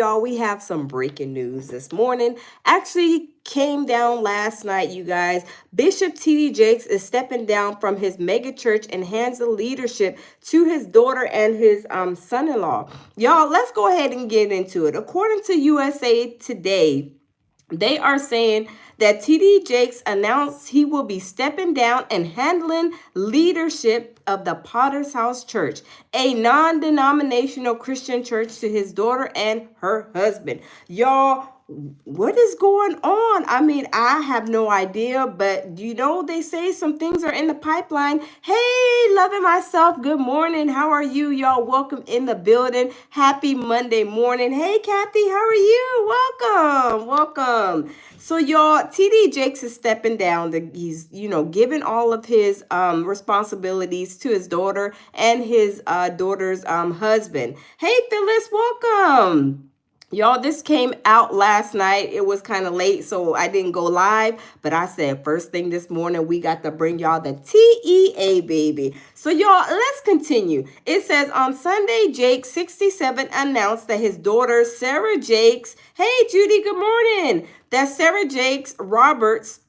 Y'all, we have some breaking news this morning. Actually, came down last night, you guys. Bishop T.D. Jakes is stepping down from his megachurch and hands the leadership to his daughter and his son-in-law. Y'all, let's go ahead and get into it. According to USA Today, they are saying that TD Jakes announced he will be stepping down and handling leadership of the Potter's House Church, a non-denominational Christian church, to his daughter and her husband. Y'all, what is going on? I mean, I have no idea, but they say some things are in the pipeline. Hey, loving myself, good morning. How are you? Y'all, welcome in the building. Happy Monday morning. Hey, Kathy, how are you? Welcome. So, y'all, TD Jakes is stepping down. He's, giving all of his responsibilities to his daughter and his daughter's husband. Hey, Phyllis, welcome. Y'all, this came out last night. It was kind of late, so I didn't go live. But I said first thing this morning, we got to bring y'all the TEA, baby. So, y'all, let's continue. It says on Sunday, Jake, 67, announced that his daughter, Sarah Jakes, hey, Judy, good morning, that Sarah Jakes Roberts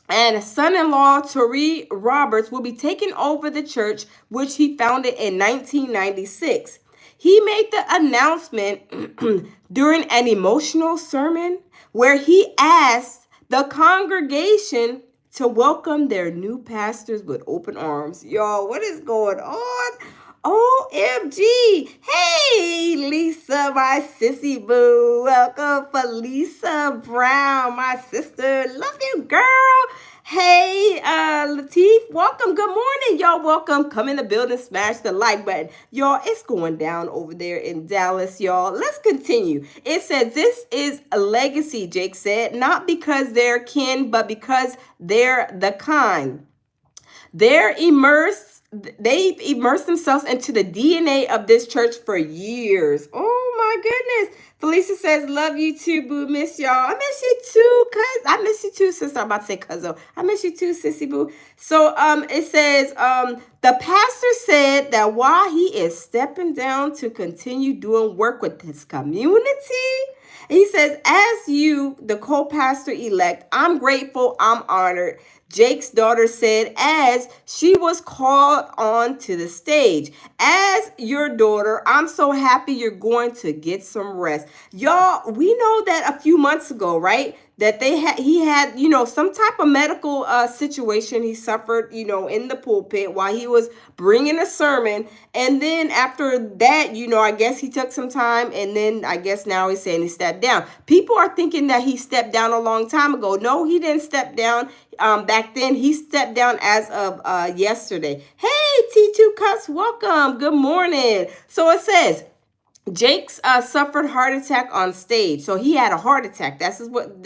and son-in-law Tori Roberts will be taking over the church, which he founded in 1996. He made the announcement during an emotional sermon where he asked the congregation to welcome their new pastors with open arms. Y'all, what is going on? OMG. Hey, Lisa, my sissy boo. Welcome, Felisa Brown, my sister. Love you, girl. Hey, Latif, welcome. Good morning, y'all. Welcome. Come in the building, smash the like button. Y'all, it's going down over there in Dallas, y'all. Let's continue. It says, this is a legacy, Jake said, not because they're kin, but because they're the kind. They've immersed themselves into the DNA of this church for years. Oh my goodness. Felicia says, love you too, boo. Miss y'all. I miss you too, cuz. I miss you too, sister. I'm about to say cuzzo. I miss you too, sissy boo. So it says, the pastor said that while he is stepping down to continue doing work with his community, he says, as you, the co-pastor elect, I'm grateful, I'm honored. Jake's daughter said as she was called on to the stage. As your daughter, I'm so happy you're going to get some rest. Y'all, we know that a few months ago, right? That he had, some type of medical situation he suffered, in the pulpit while he was bringing a sermon. And then after that, I guess he took some time, and then I guess now he's saying he stepped down. People are thinking that he stepped down a long time ago. No, he didn't step down. Back then, he stepped down as of yesterday. Hey, T2 Cups, welcome. Good morning. So it says, Jakes suffered heart attack on stage. So he had a heart attack. This is what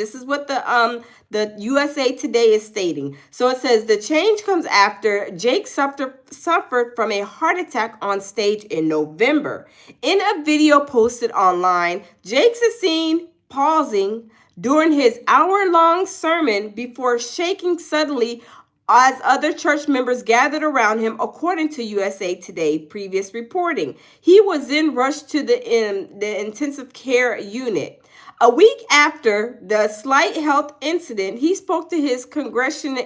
the USA Today is stating. So it says the change comes after Jake suffered from a heart attack on stage in November. In a video posted online, Jakes is seen pausing during his hour-long sermon before shaking suddenly as other church members gathered around him, according to USA Today previous reporting. He was then rushed to the intensive care unit. A week after the slight health incident, he spoke to his congregation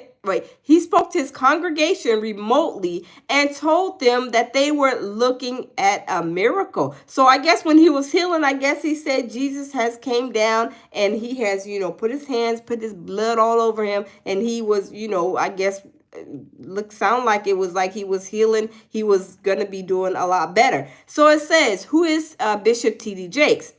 remotely and told them that they were looking at a miracle. So I guess when he was healing, I guess he said Jesus has came down and he has, put his blood all over him, and he was, I guess sound like it was like he was healing. He was gonna be doing a lot better. So it says, who is Bishop T.D. Jakes?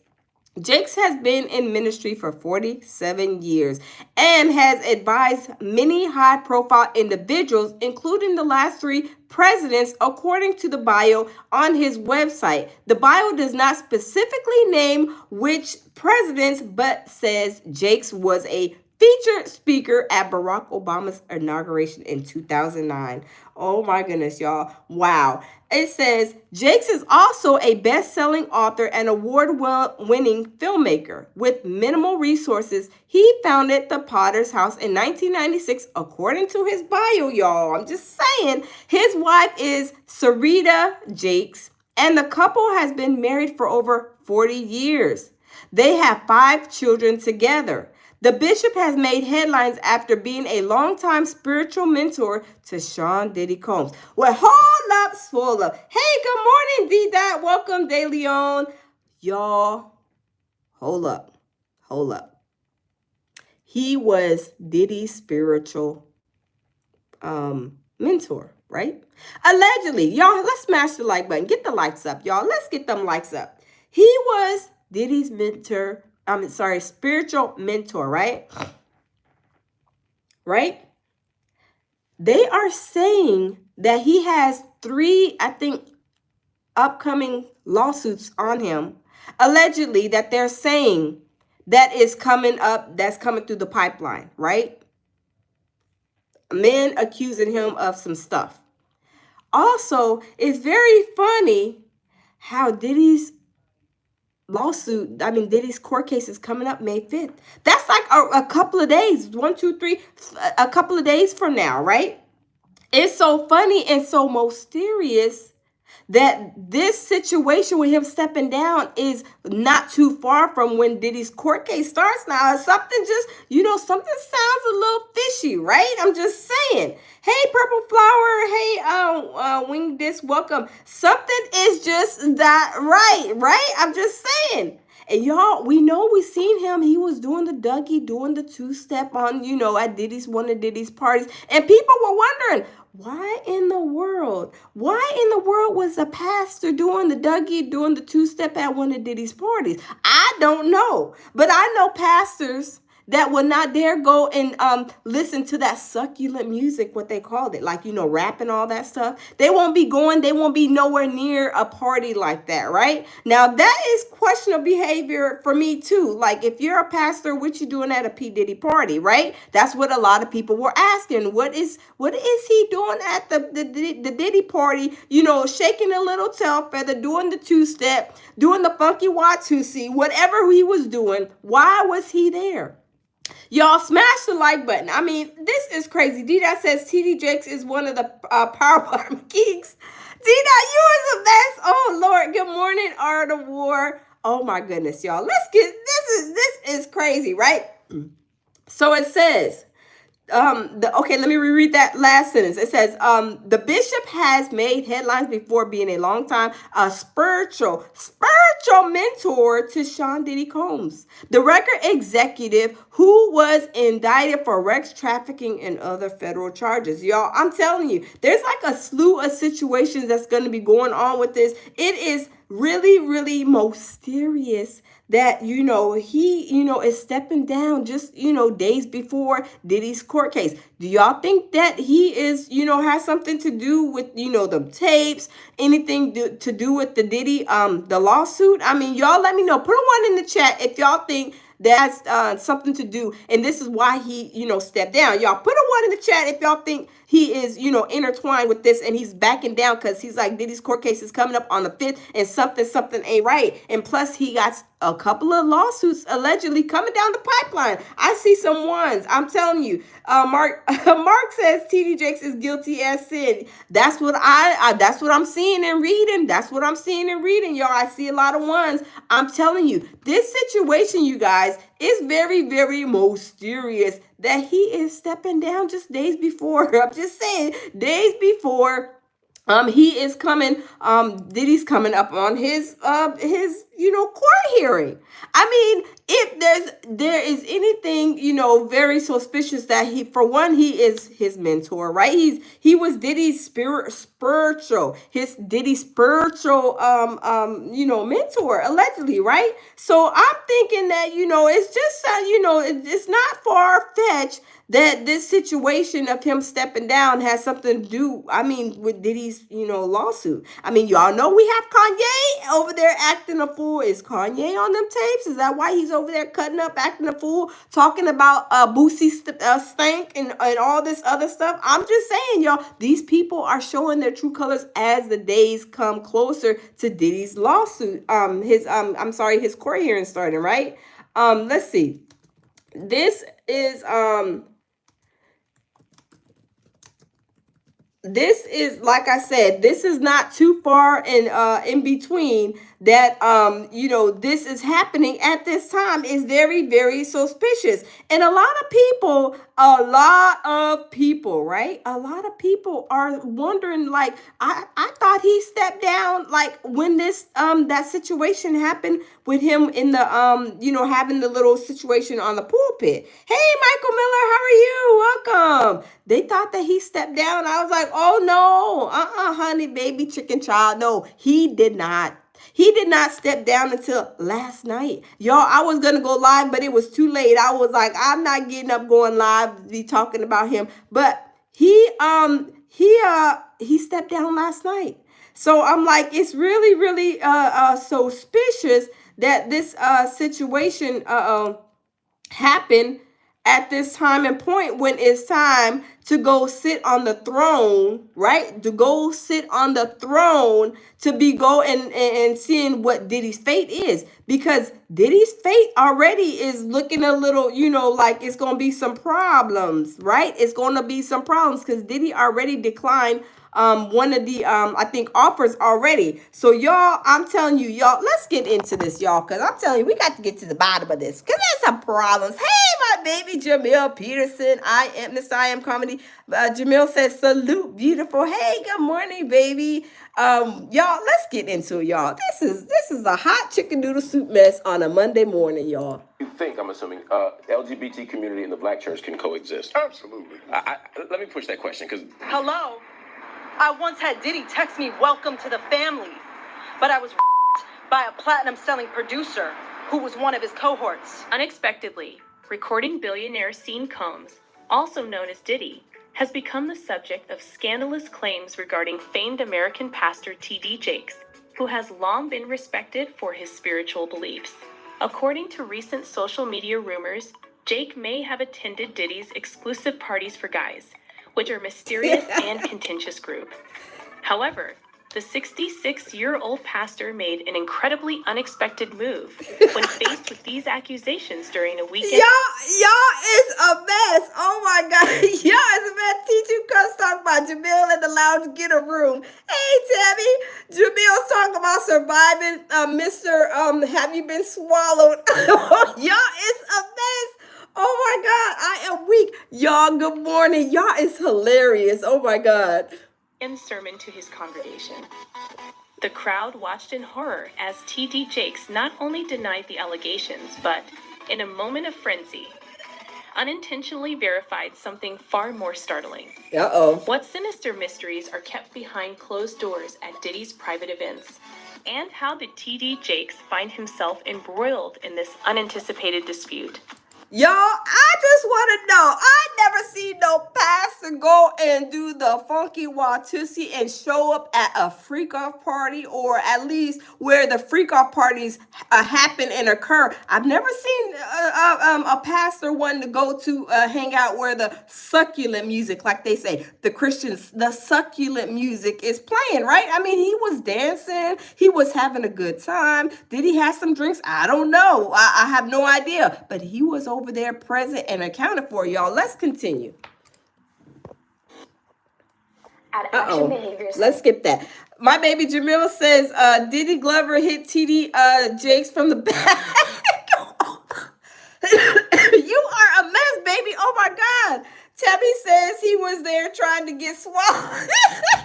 Jakes has been in ministry for 47 years and has advised many high-profile individuals, including the last 3 presidents, according to the bio on his website. The bio does not specifically name which presidents, but says Jakes was a featured speaker at Barack Obama's inauguration in 2009. Oh my goodness, y'all. Wow. It says Jakes is also a best-selling author and award-winning filmmaker. With minimal resources, he founded the Potter's House in 1996, according to his bio, y'all. I'm just saying. His wife is Sarita Jakes, and the couple has been married for over 40 years. They have 5 children together. The bishop has made headlines after being a longtime spiritual mentor to Sean Diddy Combs. Well, hold up, swole up. Hey, good morning, D-Dot. Welcome, De Leon. Y'all, hold up. Hold up. He was Diddy's spiritual mentor, right? Allegedly, y'all, let's smash the like button. Get the likes up, y'all. Let's get them likes up. He was Diddy's mentor. Spiritual mentor, right? Right? They are saying that he has 3, I think, upcoming lawsuits on him, allegedly, that they're saying that is coming up, that's coming through the pipeline, right? Men accusing him of some stuff. Also, it's very funny how Diddy's Diddy's court case is coming up May 5th. That's like a couple of days, 1, 2, 3, a couple of days from now, right? It's so funny and so mysterious that this situation with him stepping down is not too far from when Diddy's court case starts now. Something just, something sounds a little fishy, right? I'm just saying. Hey, Purple Flower. Hey, Wing Disc, welcome. Something is just not right? I'm just saying. And y'all, we know we seen him. He was doing the Dougie, doing the 2-step on, at one of Diddy's parties. And people were wondering, why in the world was a pastor doing the Dougie, doing the 2-step at one of Diddy's parties? I don't know. But I know pastors that will not dare go and listen to that succulent music, what they called it, like, rap and all that stuff. They won't be nowhere near a party like that, right? Now, that is questionable behavior for me, too. Like, if you're a pastor, what you doing at a P. Diddy party, right? That's what a lot of people were asking. What is he doing at the Diddy party? Shaking a little tail feather, doing the 2-step, doing the funky Watusi, whatever he was doing. Why was he there? Y'all smash the like button. I mean, this is crazy. D-Dot says TD Jakes is one of the power bottom geeks. D-Dot, you is the best. Oh, Lord. Good morning, Art of War. Oh, my goodness, y'all. This is crazy, right? So it says, let me reread that last sentence. It says, the bishop has made headlines before being a long time spiritual mentor to Sean Diddy Combs, the record executive who was indicted for sex trafficking and other federal charges. Y'all, I'm telling you, there's like a slew of situations that's going to be going on with this. It is really, really mysterious that, he, is stepping down just, days before Diddy's court case. Do y'all think that he is, has something to do with, the tapes, anything to do with the Diddy, the lawsuit? I mean, y'all let me know. Put a 1 in the chat if y'all think that's something to do, and this is why he, stepped down. Y'all put a 1 in the chat if y'all think he is, intertwined with this and he's backing down because he's like, Diddy's court case is coming up on the 5th and something ain't right. And plus he got a couple of lawsuits allegedly coming down the pipeline. I see some ones. I'm telling you. Mark says TD Jakes is guilty as sin. That's what I'm seeing and reading. Y'all. I see a lot of ones. I'm telling you, this situation, you guys, is very, very mysterious that he is stepping down just days before. I'm just saying, days before he is coming, Diddy's coming up on his court hearing. I mean, if there is anything, very suspicious that he is his mentor, right? He was Diddy's spiritual mentor, allegedly, right? So I'm thinking that, it's just, it's not far-fetched that this situation of him stepping down has something to do, with Diddy's, lawsuit. I mean, y'all know we have Kanye over there acting a fool. Is Kanye on them tapes? Is that why he's over there cutting up, acting a fool, talking about Boosie stank and all this other stuff? I'm just saying, y'all, these people are showing their true colors as the days come closer to Diddy's lawsuit. His court hearing starting, right? Let's see. This is this is, like I said, this is not too far in between that this is happening at this time is very, very suspicious. And a lot of people, right? A lot of people are wondering, like, I thought he stepped down, like, when this that situation happened with him in the having the little situation on the pulpit. Hey, Michael Miller, how are you? Welcome. They thought that he stepped down. I was like, oh no, honey, baby, chicken child. No, he did not. He did not step down until last night. Y'all, I was going to go live, but it was too late. I was like, I'm not getting up going live to be talking about him. But he stepped down last night. So I'm like, it's really, really suspicious that this situation happened at this time and point when it's time to go sit on the throne, right? To go sit on the throne to be go and seeing what Diddy's fate is. Because Diddy's fate already is looking a little, like it's going to be some problems, right? It's going to be some problems because Diddy already declined one of the I think offers already. So y'all, I'm telling you, y'all, let's get into this, y'all, because I'm telling you, we got to get to the bottom of this because there's some problems. Hey, my baby Jamil Peterson, I am comedy. Jamil says salute, beautiful. Hey, good morning, baby. Y'all, let's get into it, y'all. This is a hot chicken noodle soup mess on a Monday morning, y'all. You think, I'm assuming, LGBT community and the black church can coexist? Absolutely. Let me push that question because Hello? I once had Diddy text me, welcome to the family, but I was by a platinum-selling producer who was one of his cohorts. Unexpectedly, recording billionaire Sean Combs, also known as Diddy, has become the subject of scandalous claims regarding famed American pastor T.D. Jakes, who has long been respected for his spiritual beliefs. According to recent social media rumors, Jake may have attended Diddy's exclusive parties for guys, which are mysterious and contentious group. However, the 66-year-old pastor made an incredibly unexpected move when faced with these accusations during a weekend. Y'all is a mess. Oh my God. Y'all is a mess. T2 Cuss talking about Jamil in the lounge, get a room. Hey, Tabby. Jamil's talking about surviving Mr. Have You Been Swallowed? Y'all is a mess. Oh my God, I am weak. Y'all, good morning. Y'all is hilarious. Oh my God. And sermon to his congregation. The crowd watched in horror as T.D. Jakes not only denied the allegations, but, in a moment of frenzy, unintentionally verified something far more startling. Uh-oh. What sinister mysteries are kept behind closed doors at Diddy's private events? And how did T.D. Jakes find himself embroiled in this unanticipated dispute? Y'all, I just want to know. I never seen no pastor go and do the funky Watusi and show up at a freak-off party, or at least where the freak-off parties happen and occur. I've never seen a pastor wanting to go to hang out where the succulent music, like they say, the Christians, the succulent music is playing, right? I mean, he was dancing. He was having a good time. Did he have some drinks? I don't know. I have no idea. But he was over there present and accounted for, y'all. Let's continue. Let's skip that. My baby Jamil says Diddy Glover hit TD Jakes from the back. You are a mess, baby. Oh my God. Tabby says he was there trying to get swallowed.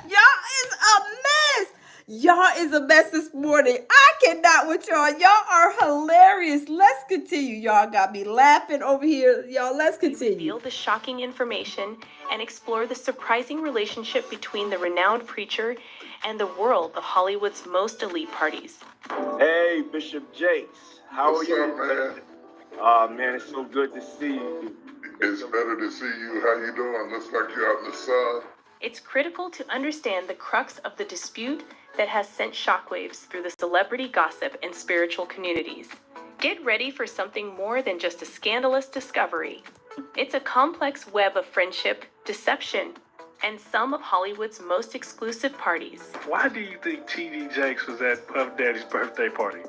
Y'all is a mess. Y'all is a mess this morning. I cannot with y'all. Y'all are hilarious. Let's continue. Y'all got me laughing over here. Y'all, let's continue. Reveal the shocking information and explore the surprising relationship between the renowned preacher and the world of Hollywood's most elite parties. Hey, Bishop Jakes. How What's are you? up, man? Man, it's so good to see you. It's better to see you. How you doing? Looks like you're out in the sun. It's critical to understand the crux of the dispute that has sent shockwaves through the celebrity gossip and spiritual communities. Get ready for something more than just a scandalous discovery. It's a complex web of friendship, deception, and some of Hollywood's most exclusive parties. Why do you think T.D. Jakes was at Puff Daddy's birthday party?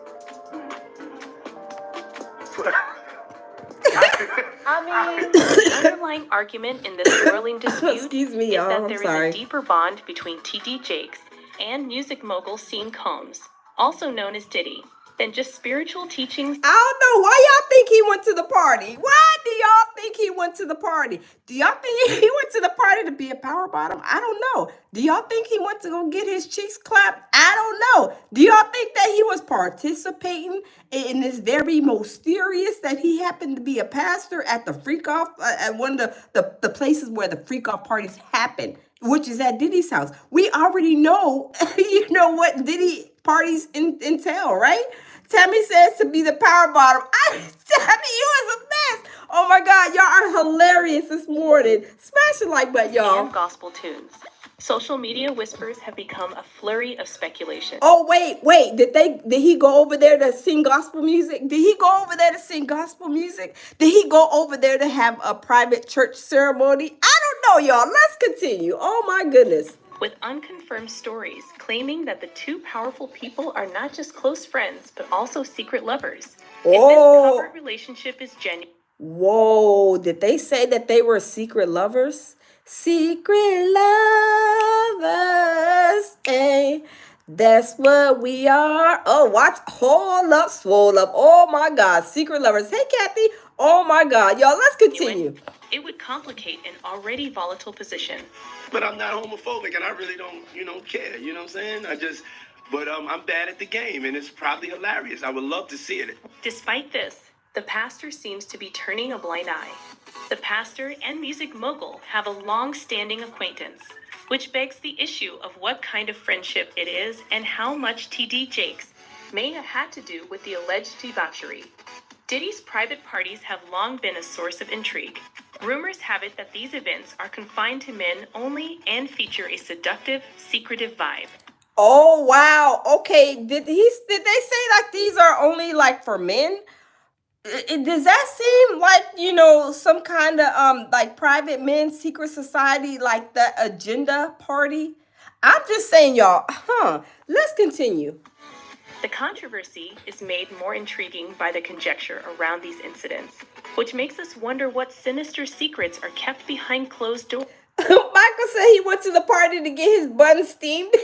I The underlying argument in this swirling dispute Excuse me, is y'all. that I'm there is sorry. a deeper bond between T.D. Jakes and music mogul Sean Combs, also known as Diddy, than just spiritual teachings. I don't know. Why y'all think he went to the party? Why do y'all think he went to the party? Do y'all think he went to the party to be a power bottom? I don't know. Do y'all think he went to go get his cheeks clapped? I don't know. Do y'all think that he was participating in this very mysterious that he happened to be a pastor at the freak off, at one of the places where the freak off parties happen, which is at Diddy's house? We already know, you know what Diddy parties entail, right? Tammy says to be the power bottom. Tammy, you was a mess. Oh my God, y'all are hilarious this morning. Smash the like button, y'all. And gospel tunes. Social media whispers have become a flurry of speculation. Oh wait, did he go over there to sing gospel music? Did he go over there to sing gospel music? Did he go over there to have a private church ceremony? I don't know, y'all. Let's continue. Oh my goodness. With unconfirmed stories claiming that the two powerful people are not just close friends, but also secret lovers. If this covert relationship is genuine. Whoa, did they say that they were secret lovers? Secret lovers, hey, that's what we are. Oh, watch, hold up, swole up. Oh my God, secret lovers. Hey, Kathy. Oh my God, y'all, let's continue. It would complicate an already volatile position. But I'm not homophobic, and I really don't, care. You know what I'm saying? But I'm bad at the game, and it's probably hilarious. I would love to see it. Despite this, the pastor seems to be turning a blind eye. The pastor and music mogul have a long-standing acquaintance, which begs the issue of what kind of friendship it is and how much T.D. Jakes may have had to do with the alleged debauchery. Diddy's private parties have long been a source of intrigue. Rumors have it that these events are confined to men only and feature a seductive, secretive vibe. Oh wow. Okay. Did they say like these are only like for men? Does that seem like, some kind of like private men's secret society, like the agenda party? I'm just saying, y'all. Let's continue. The controversy is made more intriguing by the conjecture around these incidents, which makes us wonder what sinister secrets are kept behind closed doors. Michael said he went to the party to get his bun steamed.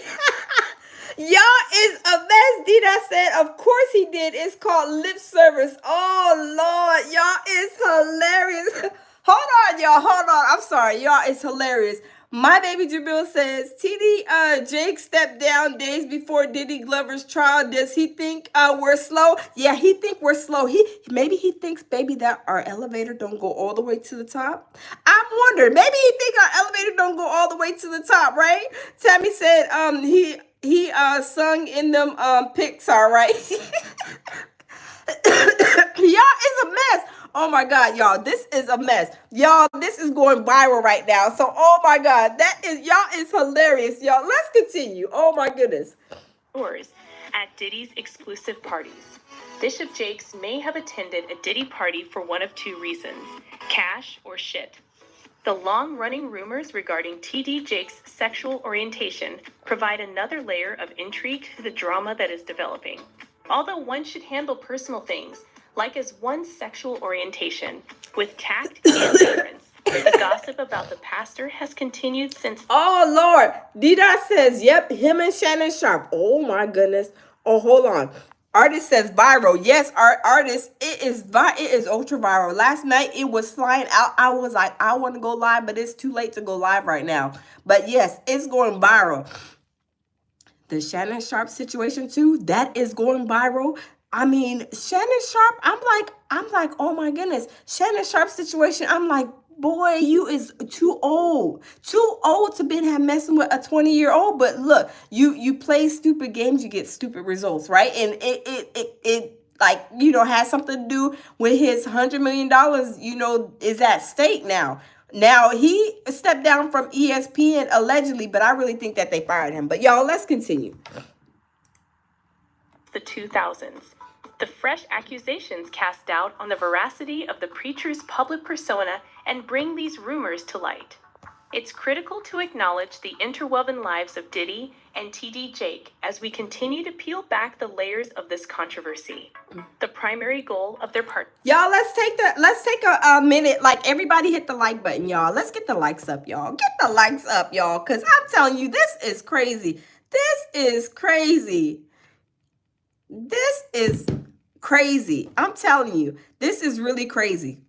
Y'all is a mess. Dida said, of course he did. It's called lip service. Oh, Lord. Y'all is hilarious. Hold on, y'all. Hold on. I'm sorry. Y'all is hilarious. My baby Jabil says, T.D. Jake stepped down days before Diddy Glover's trial. Does he think we're slow? Yeah, he think we're slow. Maybe he thinks, baby, that our elevator don't go all the way to the top. I'm wondering, maybe he think our elevator don't go all the way to the top, right? Tammy said he sung in them Pixar, right? Y'all is a mess. Oh my God, y'all, this is a mess. Y'all, this is going viral right now. So, oh my God, y'all is hilarious. Y'all, let's continue. Oh my goodness. At Diddy's exclusive parties. Bishop Jakes may have attended a Diddy party for one of two reasons: cash or shit. The long-running rumors regarding T.D. Jakes' sexual orientation provide another layer of intrigue to the drama that is developing. Although one should handle personal things, like as one's sexual orientation, with tact and deference, the gossip about the pastor has continued since... Oh, Lord. Dida says, yep, him and Shannon Sharp. Oh, my goodness. Oh, hold on. Artist says viral. Yes, artist, it is ultra viral. Last night, it was flying out. I was like, I want to go live, but it's too late to go live right now. But yes, it's going viral. The Shannon Sharp situation too, that is going viral. I mean, Shannon Sharp, I'm like, oh my goodness. Shannon Sharp situation, I'm like, boy, you is too old to been messing with a 20-year-old. But look, you play stupid games, you get stupid results, right? And it like, has something to do with his $100 million, is at stake now. Now, he stepped down from ESPN allegedly, but I really think that they fired him. But y'all, let's continue. The 2000s. The fresh accusations cast doubt on the veracity of the preacher's public persona and bring these rumors to light. It's critical to acknowledge the interwoven lives of Diddy and TD Jake as we continue to peel back the layers of this controversy. The primary goal of their Y'all, let's take a minute. Like, everybody hit the like button, y'all. Let's get the likes up, y'all. Get the likes up, y'all, because I'm telling you, this is crazy. This is crazy. This is crazy. I'm telling you, this is really crazy.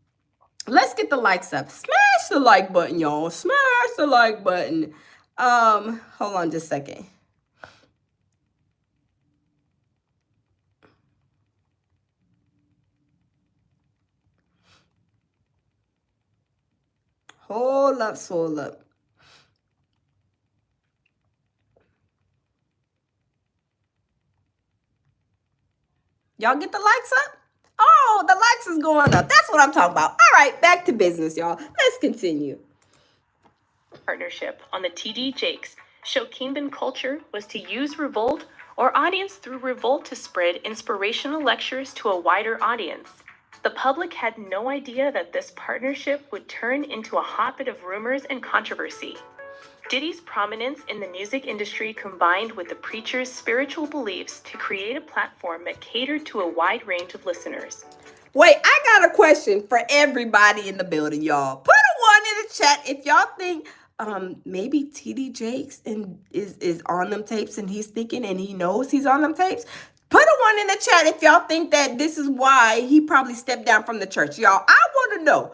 Let's get the likes up. Smash the like button, y'all. Smash the like button. Hold on just a second. Hold up. Y'all get the likes up? Oh, the likes is going up. That's what I'm talking about. All right, back to business, y'all. Let's continue. partnership on the TD Jakes show Kingdom Culture was to use Revolt or audience through Revolt to spread inspirational lectures to a wider audience. The public had no idea that this partnership would turn into a hotbed of rumors and controversy. Diddy's prominence in the music industry combined with the preacher's spiritual beliefs to create a platform that catered to a wide range of listeners. Wait, I got a question for everybody in the building, y'all. Put a 1 in the chat if y'all think maybe TD Jakes is on them tapes and he's thinking and he knows he's on them tapes. Put a 1 in the chat if y'all think that this is why he probably stepped down from the church. Y'all, I want to know.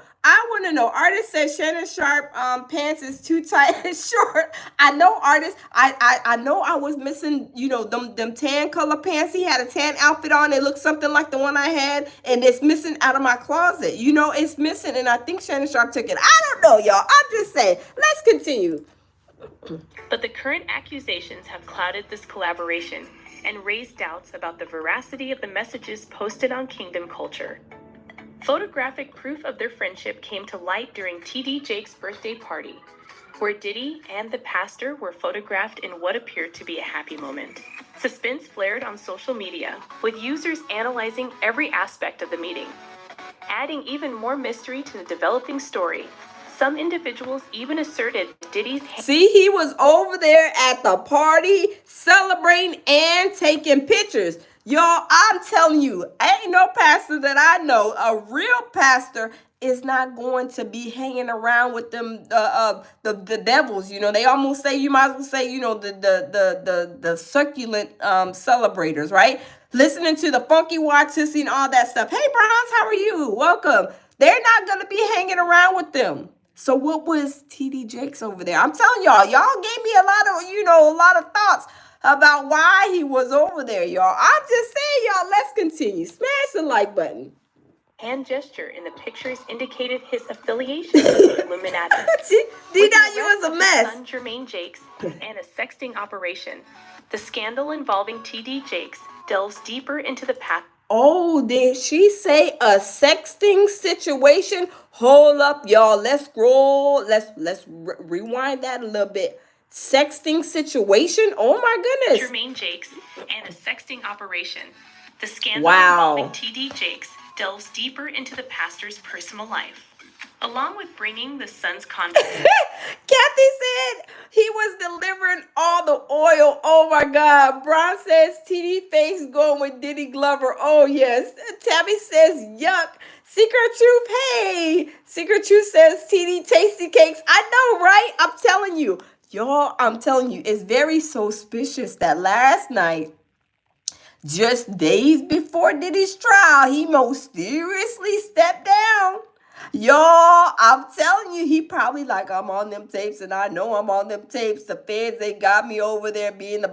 Artist says Shannon Sharp pants is too tight and short. I know, Artist. I know I was missing, them tan color pants. He had a tan outfit on. It looked something like the one I had, and it's missing out of my closet. It's missing, and I think Shannon Sharp took it. I don't know, y'all. I'm just saying. Let's continue. But the current accusations have clouded this collaboration and raised doubts about the veracity of the messages posted on Kingdom Culture. Photographic proof of their friendship came to light during TD Jake's birthday party, where Diddy and the pastor were photographed in what appeared to be a happy moment. Suspense flared on social media, with users analyzing every aspect of the meeting. Adding even more mystery to the developing story, some individuals even asserted Diddy's See, he was over there at the party celebrating and taking pictures. Y'all, I'm telling you, ain't no pastor that I know, a real pastor is not going to be hanging around with them the devils. They almost say, you might as well say, the succulent celebrators, right? Listening to the funky Wattissi and all that stuff. Hey, Bronze, how are you? Welcome. They're not going to be hanging around with them. So what was TD Jakes over there? I'm telling y'all gave me a lot of thoughts about why he was over there, y'all. I'm just saying, y'all, let's continue. Smash the like button. hand gesture in the pictures indicated his affiliation with the Illuminati. D-Dot, you was a mess. Son Jermaine Jakes and a sexting operation. The scandal involving TD Jakes delves deeper into the path. Oh, did she say a sexting situation? Hold up, y'all. Let's scroll. Let's rewind that a little bit. Sexting situation? Oh my goodness. Jermaine Jakes and a sexting operation. The scandal involving TD Jakes delves deeper into the pastor's personal life, along with bringing the son's confidence. Kathy said he was delivering all the oil. Oh my God. Bron says TD face going with Diddy Glover. Oh yes. Tabby says yuck. Secret Truth, hey. Secret Truth says TD Tasty Cakes. I know, right? I'm telling you. Y'all, I'm telling you, it's very suspicious that last night, just days before Diddy's trial, he mysteriously stepped down. Y'all, I'm telling you, he probably like, I'm on them tapes and I know I'm on them tapes. The feds, they got me over there being the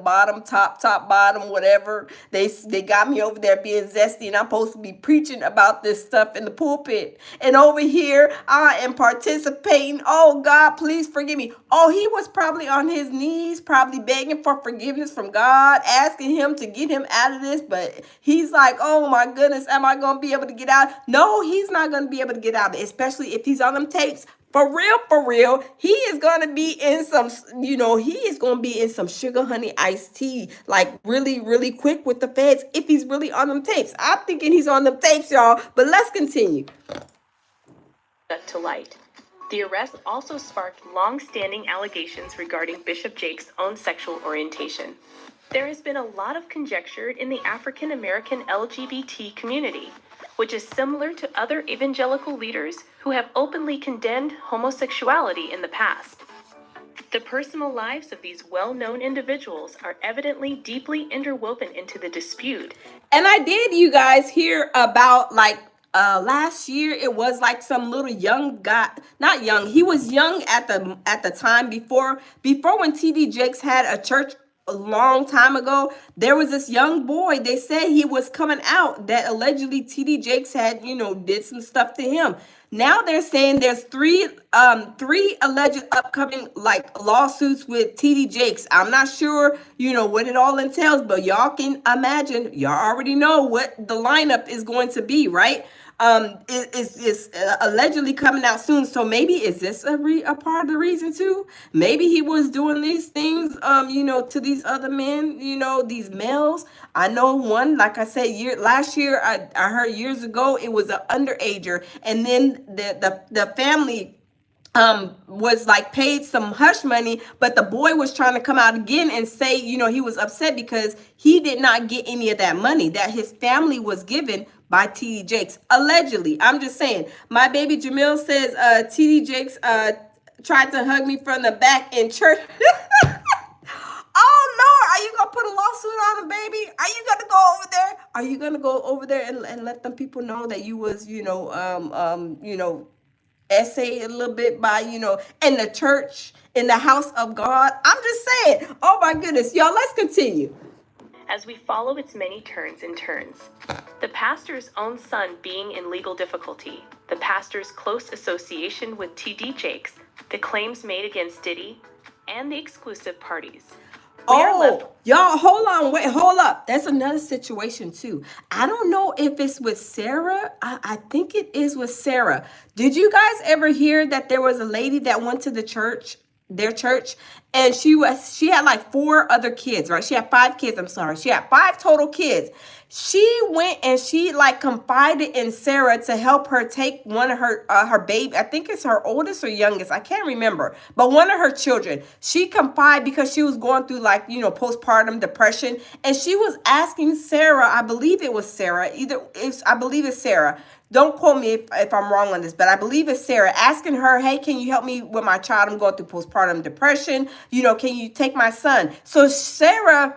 top bottom, whatever. They got me over there being zesty and I'm supposed to be preaching about this stuff in the pulpit. And over here, I am participating. Oh, God, please forgive me. Oh, he was probably on his knees, probably begging for forgiveness from God, asking him to get him out of this. But he's like, oh my goodness, am I going to be able to get out? No, he's not going to be able to get out, especially if he's on them tapes. For real, he is going to be in some, he is going to be in some sugar honey iced tea, like really, really quick with the feds if he's really on them tapes. I'm thinking he's on them tapes, y'all, but let's continue. To light. The arrest also sparked long-standing allegations regarding Bishop Jake's own sexual orientation. There has been a lot of conjecture in the African American LGBT community, which is similar to other evangelical leaders who have openly condemned homosexuality in the past. The personal lives of these well-known individuals are evidently deeply interwoven into the dispute. And I did, you guys, hear about last year. It was like some little young guy, not young, he was young at the time before when TD Jakes had a church a long time ago. There was this young boy, they said he was coming out that allegedly TD Jakes had, did some stuff to him. Now they're saying there's three alleged upcoming lawsuits with TD Jakes. I'm not sure, what it all entails, but y'all can imagine, y'all already know what the lineup is going to be, right? Is allegedly coming out soon. So maybe is this a part of the reason too? Maybe he was doing these things, to these other men, these males. I know one, like I said, last year, I heard years ago, it was an underager, and then the family was paid some hush money, but the boy was trying to come out again and say, he was upset because he did not get any of that money that his family was given by TD Jakes. Allegedly. I'm just saying. My baby Jamil says TD Jakes tried to hug me from the back in church. Oh Lord, are you gonna put a lawsuit on him, baby? Are you gonna go over there? Are you gonna go over there and let them people know that you was, essay a little bit by, in the church, in the house of God? I'm just saying. Oh my goodness, y'all, let's continue. As we follow its many turns and turns, the pastor's own son being in legal difficulty, the pastor's close association with TD Jakes, the claims made against Diddy, and the exclusive parties. Y'all, hold up. That's another situation too. I don't know if it's with Sarah. I think it is with Sarah. Did you guys ever hear that there was a lady that went to their church, and she had 4 other kids, right? She had 5 kids. I'm sorry. She had 5 total kids. She went and she confided in Sarah to help her take one of her baby. I think it's her oldest or youngest. I can't remember, but one of her children. She confided because she was going through postpartum depression, and she was asking Sarah. I believe it was Sarah. I believe it's Sarah. Don't quote me if I'm wrong on this, but I believe it's Sarah asking her, hey, can you help me with my child? I'm going through postpartum depression. Can you take my son? So Sarah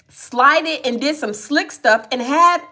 slided and did some slick stuff and had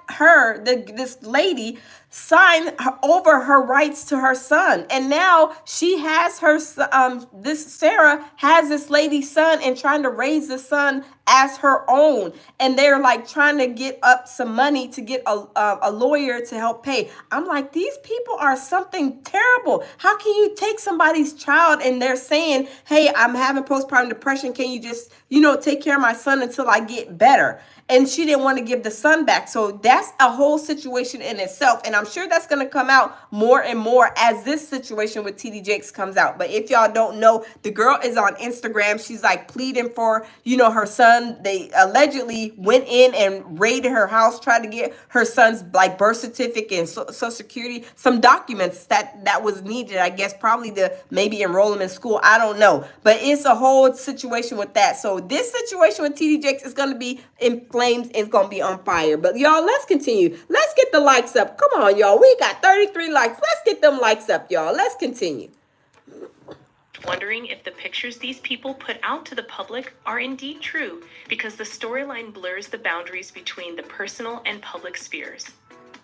this lady sign over her rights to her son. And now she has Sarah has this lady's son and trying to raise the son as her own. And they're trying to get up some money to get a lawyer to help pay. I'm like, these people are something terrible. How can you take somebody's child and they're saying, hey, I'm having postpartum depression. Can you just, take care of my son until I get better? And she didn't want to give the son back. So that's a whole situation in itself. And I'm sure that's going to come out more and more as this situation with TD Jakes comes out. But if y'all don't know, the girl is on Instagram. She's pleading for, her son. They allegedly went in and raided her house, tried to get her son's birth certificate and social security, some documents that was needed, I guess, probably to maybe enroll him in school. I don't know. But it's a whole situation with that. So this situation with TD Jakes is going to be in flames. It's going to be on fire. But y'all, let's continue. Let's get the likes up. Come on, y'all. We got 33 likes. Let's get them likes up, y'all. Let's continue. Wondering if the pictures these people put out to the public are indeed true, because the storyline blurs the boundaries between the personal and public spheres.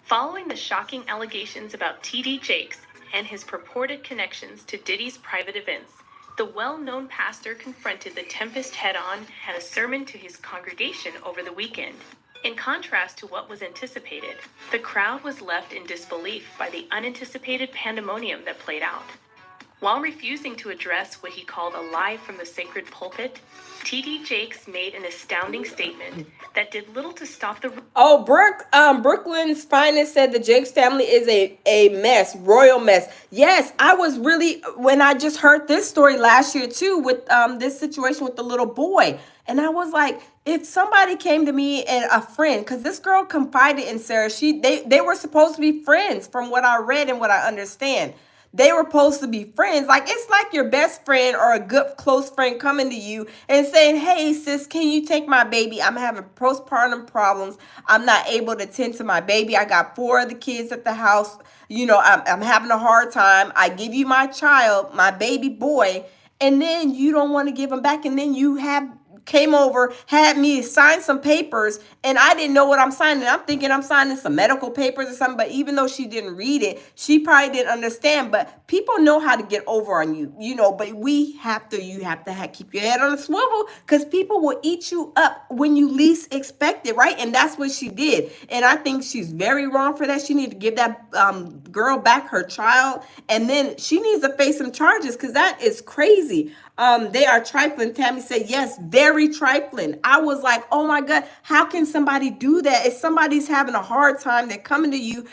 Following the shocking allegations about TD Jakes and his purported connections to Diddy's private events, the well-known pastor confronted the tempest head-on at a sermon to his congregation over the weekend. In contrast to what was anticipated, the crowd was left in disbelief by the unanticipated pandemonium that played out. While refusing to address what he called a lie from the sacred pulpit, TD Jakes made an astounding statement that did little to stop the... Brooklyn's Finest said the Jakes family is a mess, royal mess. Yes, I was really, when I just heard this story last year too, with this situation with the little boy. And I was like, if somebody came to me and a friend, because this girl confided in Sarah, they were supposed to be friends from what I read and what I understand. they were supposed to be friends. Like, it's like your best friend or a good close friend coming to you and saying, hey, sis, can you take my baby? I'm having postpartum problems. I'm not able to tend to my baby. I got 4 of the kids at the house. I'm having a hard time. I give you my child, my baby boy, and then you don't want to give him back. And then you came over, had me sign some papers, and I didn't know what I'm signing. I'm thinking I'm signing some medical papers or something, but even though she didn't read it, she probably didn't understand. But people know how to get over on you, but you have to keep your head on a swivel, because people will eat you up when you least expect it, right? And that's what she did. And I think she's very wrong for that. She needs to give that girl back her child, and then she needs to face some charges, because that is crazy. They are trifling. Tammy said, yes, very trifling. I was like, oh my God, how can somebody do that? If somebody's having a hard time, they're coming to you.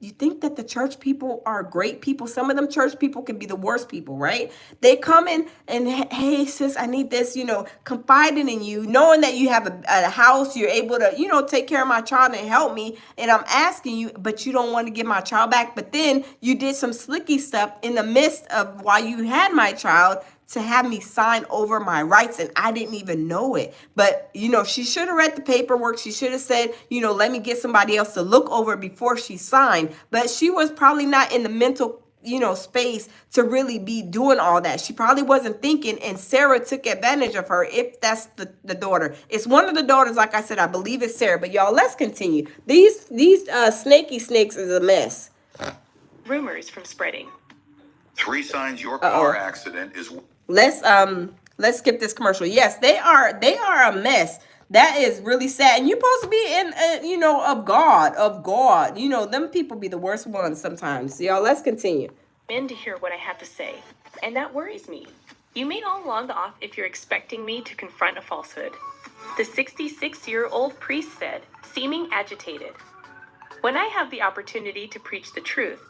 You think that the church people are great people? Some of them church people can be the worst people, right? They come in and, hey, sis, I need this, confiding in you, knowing that you have a house, you're able to, take care of my child and help me. And I'm asking you, but you don't want to give my child back. But then you did some slicky stuff in the midst of while you had my child to have me sign over my rights, and I didn't even know it. But, she should have read the paperwork. She should have said, let me get somebody else to look over it before she signed. But she was probably not in the mental, space to really be doing all that. She probably wasn't thinking, and Sarah took advantage of her, if that's the daughter. It's one of the daughters, like I said, I believe it's Sarah. But y'all, let's continue. These snaky snakes is a mess. Rumors from spreading. 3 signs your car accident is... Let's skip this commercial. Yes, they are a mess. That is really sad. And you're supposed to be in, of God. Them people be the worst ones sometimes. So y'all, let's continue. In to hear what I have to say, and that worries me. You may all log off if you're expecting me to confront a falsehood. The 66-year-old priest said, seeming agitated, when I have the opportunity to preach the truth,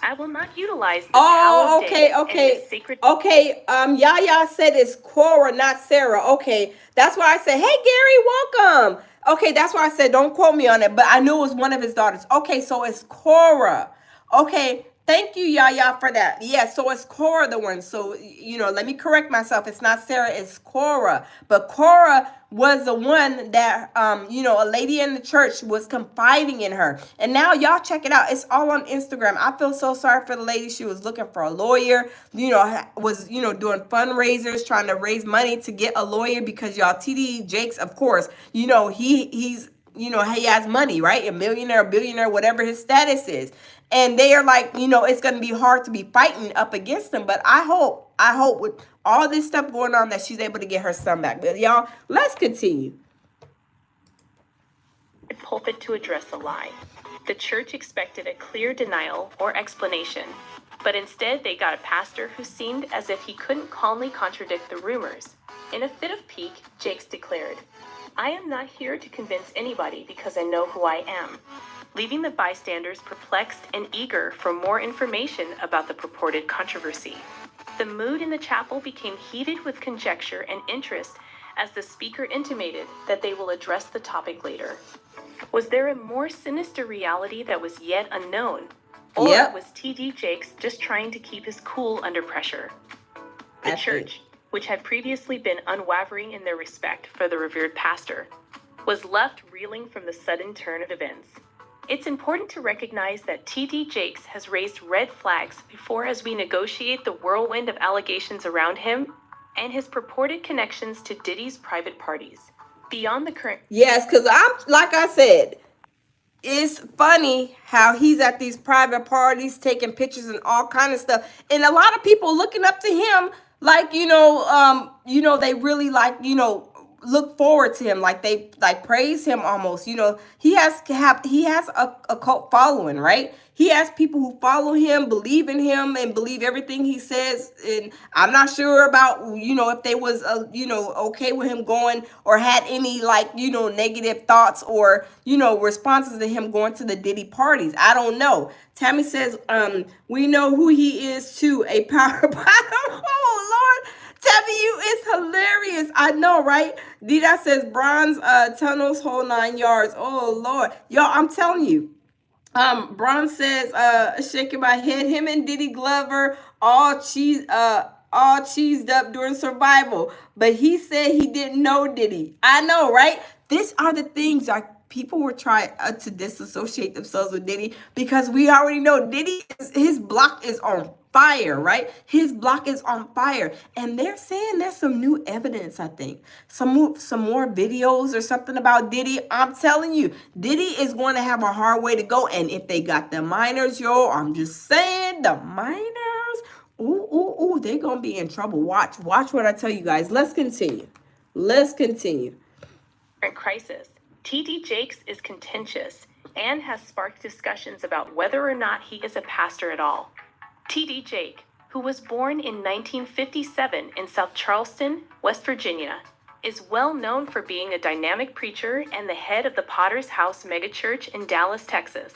I will not utilize the hallowed day and the sacred... Yaya said it's Cora, not Sarah. Okay, that's why I said, hey, Gary, welcome. Okay, that's why I said don't quote me on it, but I knew it was one of his daughters. Okay, so it's Cora. Okay, thank you, Yaya, for that. Yeah, so it's Cora the one. So, let me correct myself. It's not Sarah, it's Cora. But Cora was the one that, a lady in the church was confiding in her. And now y'all check it out. It's all on Instagram. I feel so sorry for the lady. She was looking for a lawyer, was, doing fundraisers, trying to raise money to get a lawyer, because y'all, TD Jakes, of course, he's he has money, right? A millionaire, a billionaire, whatever his status is. And they are like, it's going to be hard to be fighting up against them. But I hope with all this stuff going on that she's able to get her son back. But y'all, let's continue. Pulpit to address a lie. The church expected a clear denial or explanation, but instead they got a pastor who seemed as if he couldn't calmly contradict the rumors. In a fit of pique, Jakes declared, I am not here to convince anybody because I know who I am, leaving the bystanders perplexed and eager for more information about the purported controversy. The mood in the chapel became heated with conjecture and interest as the speaker intimated that they will address the topic later. Was there a more sinister reality that was yet unknown? Or was TD Jakes just trying to keep his cool under pressure? The church, which had previously been unwavering in their respect for the revered pastor, was left reeling from the sudden turn of events. It's important to recognize that TD Jakes has raised red flags before as we negotiate the whirlwind of allegations around him and his purported connections to Diddy's private parties. Beyond the current... Yes, because like I said, it's funny how he's at these private parties taking pictures and all kind of stuff. And a lot of people looking up to him like, they really like, look forward to him, like they like praise him almost. He has a cult following, right? He has people who follow him, believe in him, and believe everything he says. And I'm not sure about if they was okay with him going, or had any negative thoughts or responses to him going to the Diddy parties. I don't know. Tammy says we know who he is too, a power bottom. Oh Lord, Tammy, you is hilarious. I know, right? Dida says bronze tunnels, whole 9 yards. Oh Lord, y'all, I'm telling you. Bron says, shaking my head, him and Diddy Glover all cheesed up during survival. But he said he didn't know Diddy. I know, right? These are the things like people were trying to disassociate themselves with Diddy because we already know his block is on fire, right? His block is on fire. And they're saying there's some new evidence, I think. Some more videos or something about Diddy. I'm telling you, Diddy is going to have a hard way to go. And if they got the minors, yo, I'm just saying, the minors, ooh, they're going to be in trouble. Watch what I tell you guys. Let's continue. Crisis. TD Jakes is contentious and has sparked discussions about whether or not he is a pastor at all. TD Jake, who was born in 1957 in South Charleston, West Virginia, is well known for being a dynamic preacher and the head of the Potter's House megachurch in Dallas, Texas.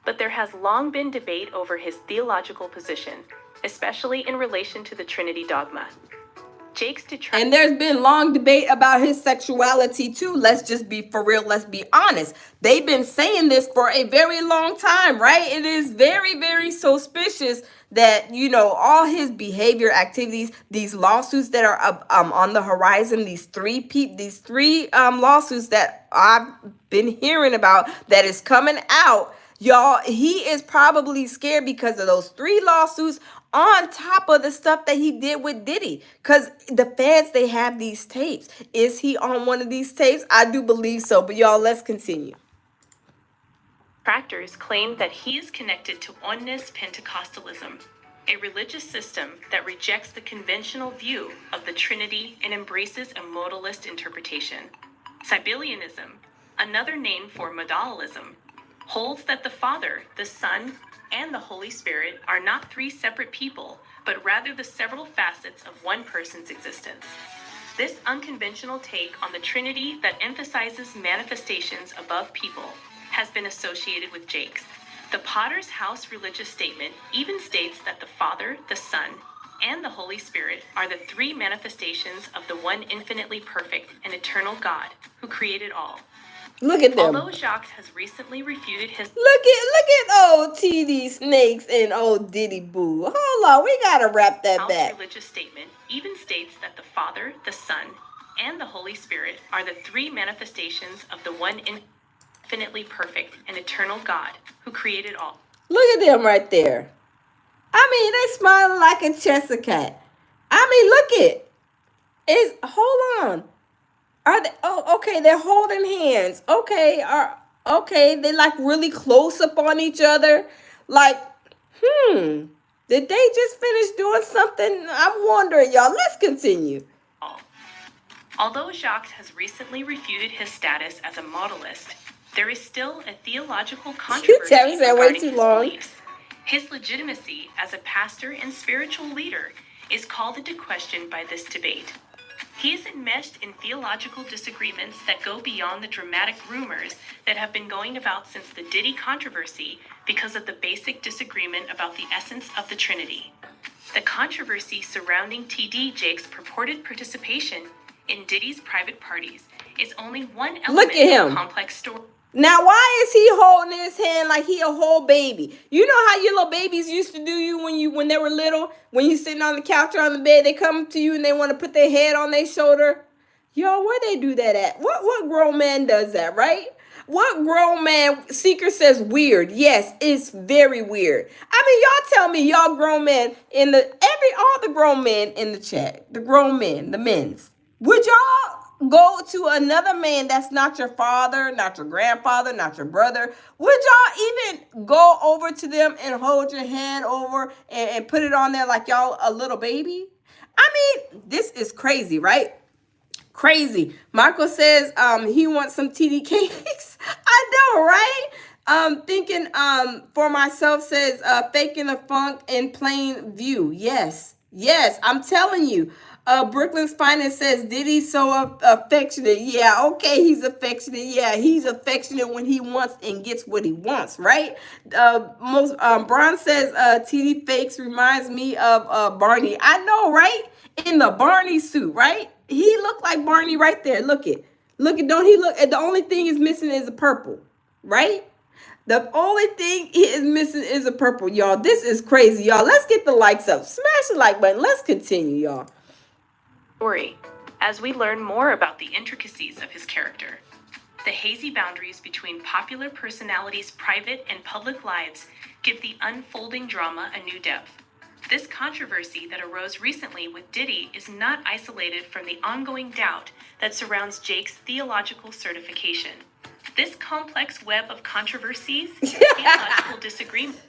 But there has long been debate over his theological position, especially in relation to the Trinity dogma. And there's been long debate about his sexuality too. Let's just be for real. Let's be honest. They've been saying this for a very long time, right? It is very, very suspicious that, all his behavior, activities, these lawsuits that are on the horizon, these three lawsuits that I've been hearing about that is coming out. Y'all, he is probably scared because of those 3 lawsuits on top of the stuff that he did with Diddy. Because the fans, they have these tapes. Is he on one of these tapes? I do believe so. But y'all, let's continue. Detractors claim that he is connected to Oneness Pentecostalism, a religious system that rejects the conventional view of the Trinity and embraces a modalist interpretation. Sabellianism, another name for modalism, holds that the Father, the Son, and the Holy Spirit are not 3 separate people, but rather the several facets of one person's existence. This unconventional take on the Trinity that emphasizes manifestations above people has been associated with Jakes. The Potter's House religious statement even states that the Father, the Son, and the Holy Spirit are the 3 manifestations of the one infinitely perfect and eternal God who created all. Look at them. Although Jacques has recently refuted his... Look at old TD Snakes and old Diddy Boo. Hold on, we gotta wrap that back. Religious statement even states that the Father, the Son, and the Holy Spirit are the 3 manifestations of the one infinitely perfect and eternal God who created all. Look at them right there. I mean, they smiling like a Cheshire cat. I mean, look it. Hold on. Are they? Oh, okay. They're holding hands. Okay. They like really close up on each other. Like, did they just finish doing something? I'm wondering, y'all. Let's continue. Although Jacques has recently refuted his status as a modalist, there is still a theological controversy regarding his beliefs. His legitimacy as a pastor and spiritual leader is called into question by this debate. He is enmeshed in theological disagreements that go beyond the dramatic rumors that have been going about since the Diddy controversy because of the basic disagreement about the essence of the Trinity. The controversy surrounding TD Jake's purported participation in Diddy's private parties is only one element of a complex story. Now, why is he holding his hand like he a whole baby? You know how your little babies used to do you when they were little? When you sitting on the couch or on the bed, they come to you and they want to put their head on their shoulder. Yo, where they do that at? What grown man does that, right? What grown man? Seeker says weird. Yes, it's very weird. I mean, y'all tell me, y'all grown men all the grown men in the chat, the grown men, the men's. Would y'all go to another man that's not your father, not your grandfather, not your brother? Would y'all even go over to them and hold your hand over and put it on there like y'all a little baby? I mean, this is crazy, right? Crazy. Michael says he wants some TD cakes. I know, right? Thinking for myself says faking the funk in plain view. Yes, I'm telling you. Brooklyn's Finest says, Diddy's so affectionate. Yeah, okay, he's affectionate. Yeah, he's affectionate when he wants and gets what he wants, right? Bron says, TD fakes reminds me of Barney. I know, right? In the Barney suit, right? He looked like Barney right there. Look it. Don't he look? The only thing is missing is the purple, right? The only thing he is missing is a purple, y'all. This is crazy, y'all. Let's get the likes up. Smash the like button. Let's continue, y'all. Story, as we learn more about the intricacies of his character. The hazy boundaries between popular personalities' private and public lives give the unfolding drama a new depth. This controversy that arose recently with Diddy is not isolated from the ongoing doubt that surrounds Jake's theological certification. This complex web of controversies, theological disagreements.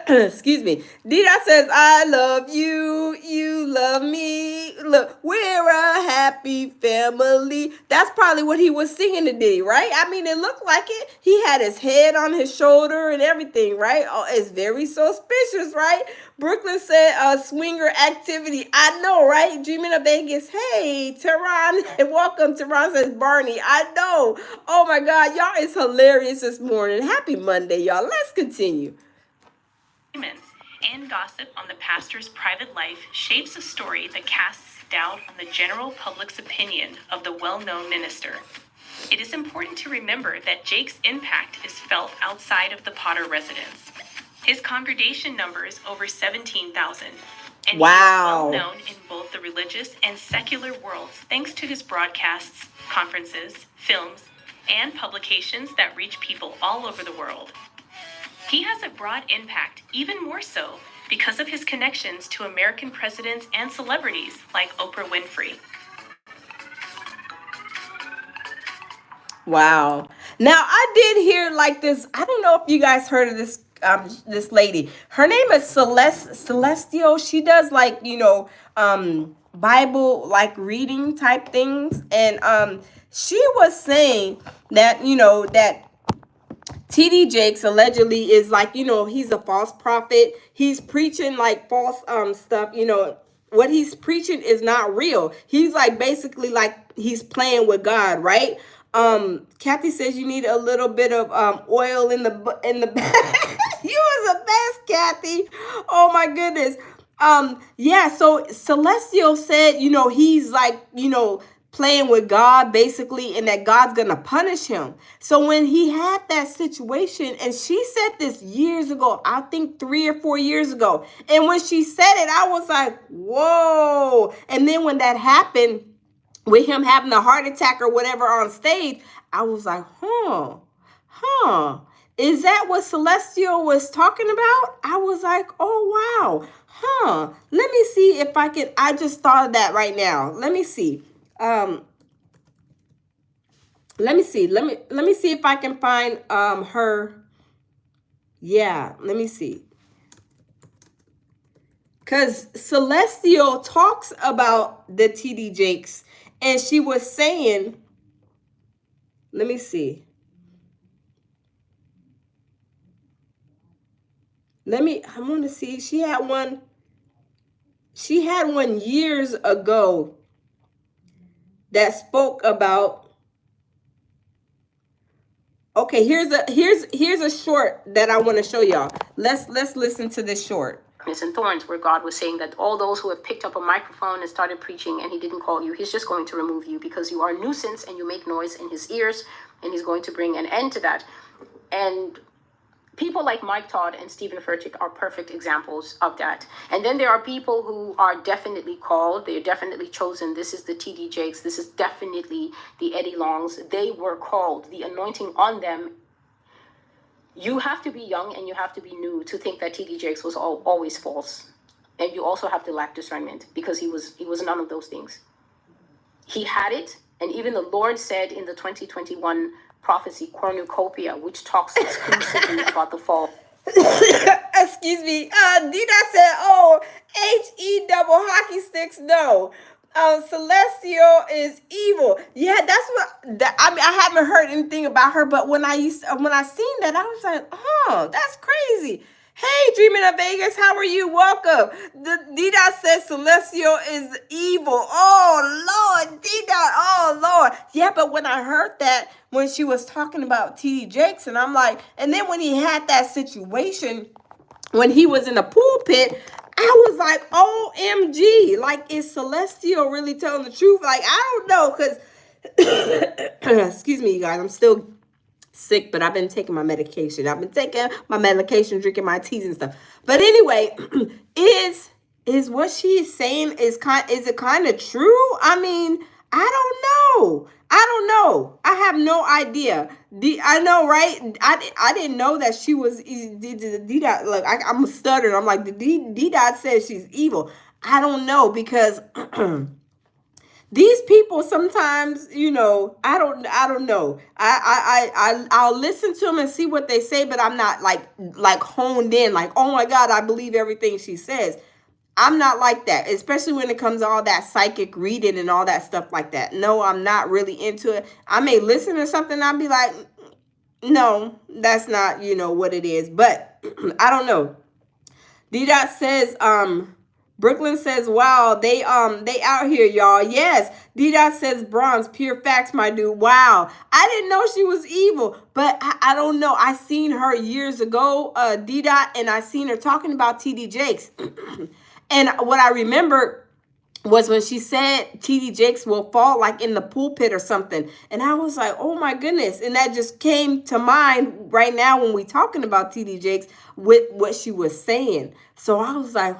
Excuse me. Dida says, I love you. You love me. Look, we're a happy family. That's probably what he was singing to Diddy, right? I mean, it looked like it. He had his head on his shoulder and everything, right? Oh, it's very suspicious, right? Brooklyn said, swinger activity. I know, right? Dreaming of Vegas. Hey, Tehran. Welcome. Tehran says, Barney. I know. Oh my God. Y'all is hilarious this morning. Happy Monday, y'all. Let's continue. And gossip on the pastor's private life shapes a story that casts doubt on the general public's opinion of the well-known minister. It is important to remember that Jake's impact is felt outside of the Potter residence. His congregation numbers over 17,000, and wow. he is well known in both the religious and secular worlds thanks to his broadcasts, conferences, films, and publications that reach people all over the world. He has a broad impact, even more so, because of his connections to American presidents and celebrities like Oprah Winfrey. Wow. Now, I did hear like this. I don't know if you guys heard of this this lady. Her name is Celestial. She does like, Bible like reading type things. And she was saying that, that TD Jakes allegedly is like, he's a false prophet. He's preaching like false stuff, what he's preaching is not real. He's like basically like he's playing with God, right? Kathy says you need a little bit of oil in the back. You was the best, Kathy. Oh my goodness. Yeah, so Celestial said, he's like, playing with God basically, and that God's gonna punish him. So when he had that situation, and she said this years ago, I think 3 or 4 years ago, and when she said it, I was like, whoa. And then when that happened with him having a heart attack or whatever on stage, I was like, is that what Celestial was talking about? I was like, oh wow, let me see if I can. I just thought of that right now. Let me see. Let me see if I can find her. Yeah, let me see. Because Celestial talks about the TD Jakes, and she was saying, let me see. I want to see. She had one years ago that spoke about. Okay, here's a short that I want to show y'all. Let's listen to this short. And thorns, where God was saying that all those who have picked up a microphone and started preaching and he didn't call you, he's just going to remove you because you are a nuisance and you make noise in his ears, and he's going to bring an end to that. And people like Mike Todd and Stephen Furtick are perfect examples of that. And then there are people who are definitely called. They're definitely chosen. This is the TD Jakes. This is definitely the Eddie Longs. They were called. The anointing on them. You have to be young and you have to be new to think that TD Jakes was always false. And you also have to lack discernment, because he was none of those things. He had it. And even the Lord said in the 2021 prophecy cornucopia, which talks exclusively about the fall. Excuse me. Dida said, oh, HE double hockey sticks. No. Celestial is evil. Yeah, that's what I haven't heard anything about her, but when I seen that, I was like, oh, that's crazy. Hey, Dreaming of Vegas, how are you? Welcome. Dida says Celestial is evil. Oh, Lord, Dida. Oh, Lord. Yeah, but when I heard that, when she was talking about TD Jakes, and I'm like, and then when he had that situation, when he was in the pulpit, I was like, OMG, like, is Celestial really telling the truth? Like, I don't know, because, excuse me, you guys, I'm still sick, but I've been taking my medication. I've been taking my medication, drinking my teas and stuff. But anyway, is what she's saying is it kind of true? I mean, I don't know. I don't know. I have no idea. I know, right? I didn't know that she was D-Dot. Look, I'm stuttering. I'm like, the D-Dot says she's evil. I don't know, because these people sometimes, I don't know. I'll listen to them and see what they say, but I'm not like honed in, like, oh my God, I believe everything she says. I'm not like that, especially when it comes to all that psychic reading and all that stuff like that. No, I'm not really into it. I may listen to something and I'll be like, no, that's not, what it is. But I don't know. D-Dot says, Brooklyn says, wow, they out here, y'all. Yes. D-Dot says, bronze, pure facts, my dude. Wow. I didn't know she was evil, but I don't know. I seen her years ago, D-Dot, and I seen her talking about TD Jakes. And what I remember was when she said TD Jakes will fall like in the pulpit or something. And I was like, oh my goodness. And that just came to mind right now when we talking about TD Jakes with what she was saying. So I was like,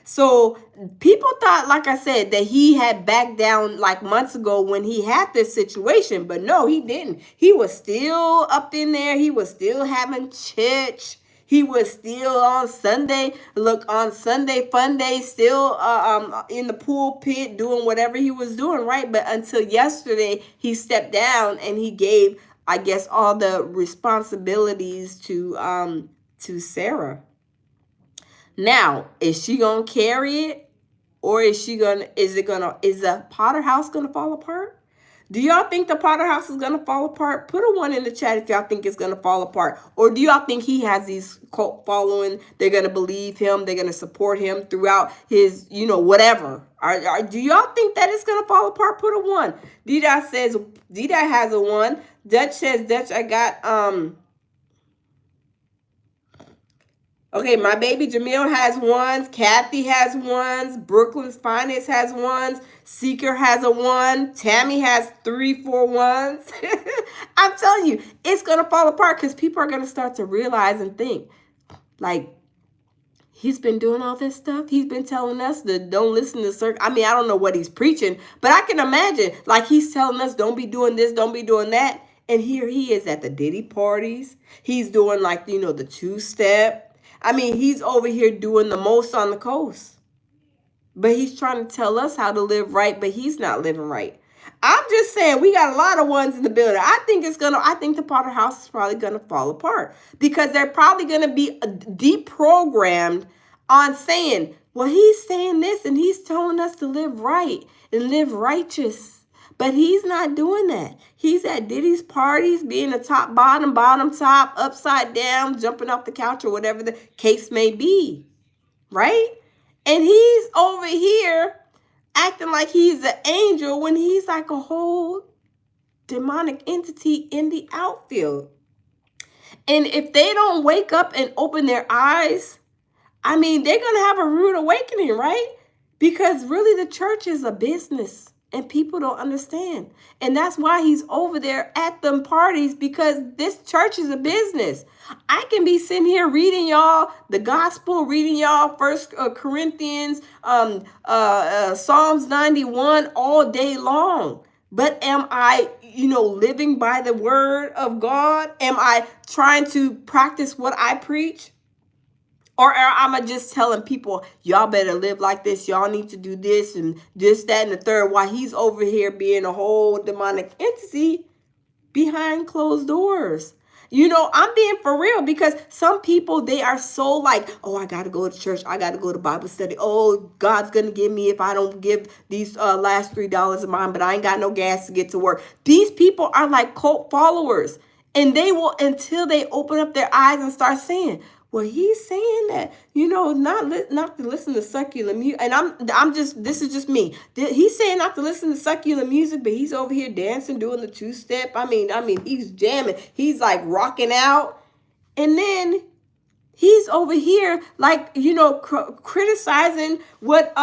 So people thought, like I said, that he had backed down like months ago when he had this situation. But no, he didn't. He was still up in there. He was still having church. He was still on Sunday fun day, still in the pulpit doing whatever he was doing, right? But until yesterday, he stepped down and he gave, I guess, all the responsibilities to Sarah. Now, is she gonna carry it, or is the Potter house gonna fall apart? Do y'all think the Potter house is going to fall apart? Put a 1 in the chat if y'all think it's going to fall apart. Or do y'all think he has these cult following? They're going to believe him. They're going to support him throughout his, whatever. Do y'all think that it's going to fall apart? Put a 1. D-Dot says, D-Dot has a 1. Dutch says, Dutch, I got, okay, my baby Jamil has 1s. Kathy has 1s. Brooklyn's Finest has 1s. Seeker has a 1. Tammy has 3, 4 1s. I'm telling you, it's going to fall apart because people are going to start to realize and think, like, he's been doing all this stuff. He's been telling us that don't listen to certain. I mean, I don't know what he's preaching, but I can imagine, like, he's telling us don't be doing this, don't be doing that. And here he is at the Diddy parties. He's doing, like, the 2-step. I mean, he's over here doing the most on the coast. But he's trying to tell us how to live right, but he's not living right. I'm just saying, we got a lot of 1s in the building. I think the Potter house is probably going to fall apart because they're probably going to be deprogrammed on saying, well, he's saying this and he's telling us to live right and live righteous. But he's not doing that. He's at Diddy's parties, being a top, bottom, top, upside down, jumping off the couch or whatever the case may be, right? And he's over here acting like he's an angel when he's like a whole demonic entity in the outfield. And if they don't wake up and open their eyes, I mean, they're going to have a rude awakening, right? Because really the church is a business. And people don't understand. And that's why he's over there at them parties, because this church is a business. I can be sitting here reading y'all the gospel, reading y'all 1 Corinthians, Psalms 91 all day long. But am I, living by the word of God? Am I trying to practice what I preach? Or am I just telling people, y'all better live like this, y'all need to do this and this, that, and the third, while he's over here being a whole demonic entity behind closed doors? I'm being for real, because some people, they are so like, oh, I got to go to church. I got to go to Bible study. Oh, God's going to give me if I don't give these last $3 of mine, but I ain't got no gas to get to work. These people are like cult followers, and they will, until they open up their eyes and start saying, well, he's saying that, not to listen to secular music. And this is just me. He's saying not to listen to secular music, but he's over here dancing, doing the 2-step. I mean, he's jamming. He's like rocking out. And then he's over here like, criticizing what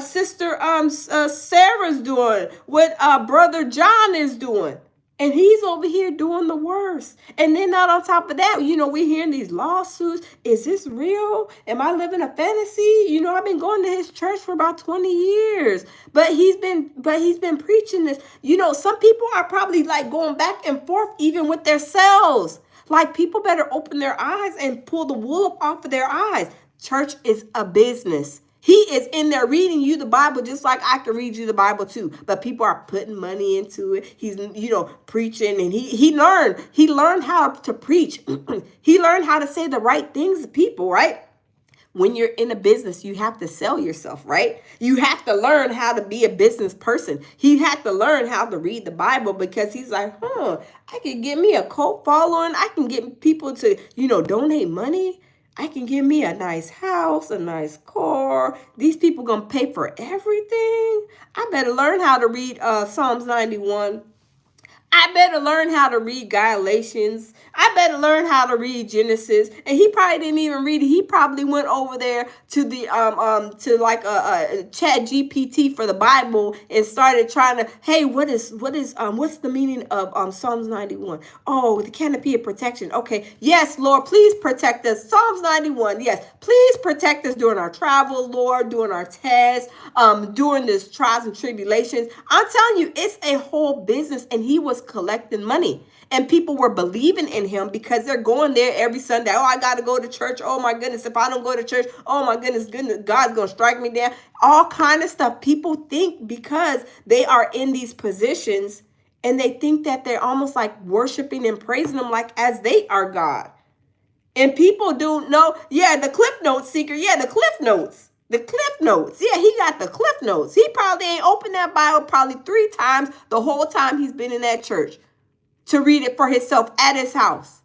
sister Sarah's doing, what brother John is doing. And he's over here doing the worst. And then not on top of that, we're hearing these lawsuits. Is this real? Am I living a fantasy? I've been going to his church for about 20 years. But he's been preaching this. Some people are probably like going back and forth even with themselves. Like, people better open their eyes and pull the wool up off of their eyes. Church is a business. He is in there reading you the Bible just like I can read you the Bible too. But people are putting money into it. He's, preaching, and he learned how to preach. He learned how to say the right things to people, right? When you're in a business, you have to sell yourself, right? You have to learn how to be a business person. He had to learn how to read the Bible, because he's like, I can get me a cult following. I can get people to, donate money. I can give me a nice house, a nice car. These people gonna pay for everything. I better learn how to read Psalms 91. I better learn how to read Galatians. I better learn how to read Genesis. And he probably didn't even read it. He probably went over there to the to like a chat GPT for the Bible and started trying to, hey, what's the meaning of Psalms 91? Oh, the canopy of protection. Okay, yes, Lord, please protect us. Psalms 91. Yes, please protect us during our travels, Lord, during our tests, during this trials and tribulations. I'm telling you, it's a whole business, and he was collecting money, and people were believing in him because they're going there every Sunday. Oh, I got to go to church. Oh my goodness, if I don't go to church, oh my goodness, God's gonna strike me down. All kind of stuff. People think because they are in these positions, and they think that they're almost like worshiping and praising them like as they are God. And people don't know. Yeah, the Cliff Notes seeker. Yeah, the Cliff Notes. The Cliff Notes. Yeah, he got the Cliff Notes. He probably ain't opened that Bible probably 3 times the whole time he's been in that church to read it for himself at his house.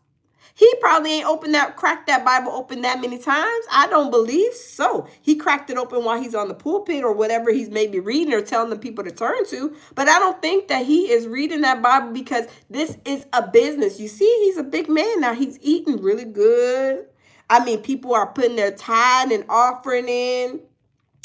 He probably ain't cracked that Bible open that many times. I don't believe so. He cracked it open while he's on the pulpit or whatever he's maybe reading or telling the people to turn to. But I don't think that he is reading that Bible because this is a business. You see, he's a big man now. He's eating really good. I mean, people are putting their tithe and offering in.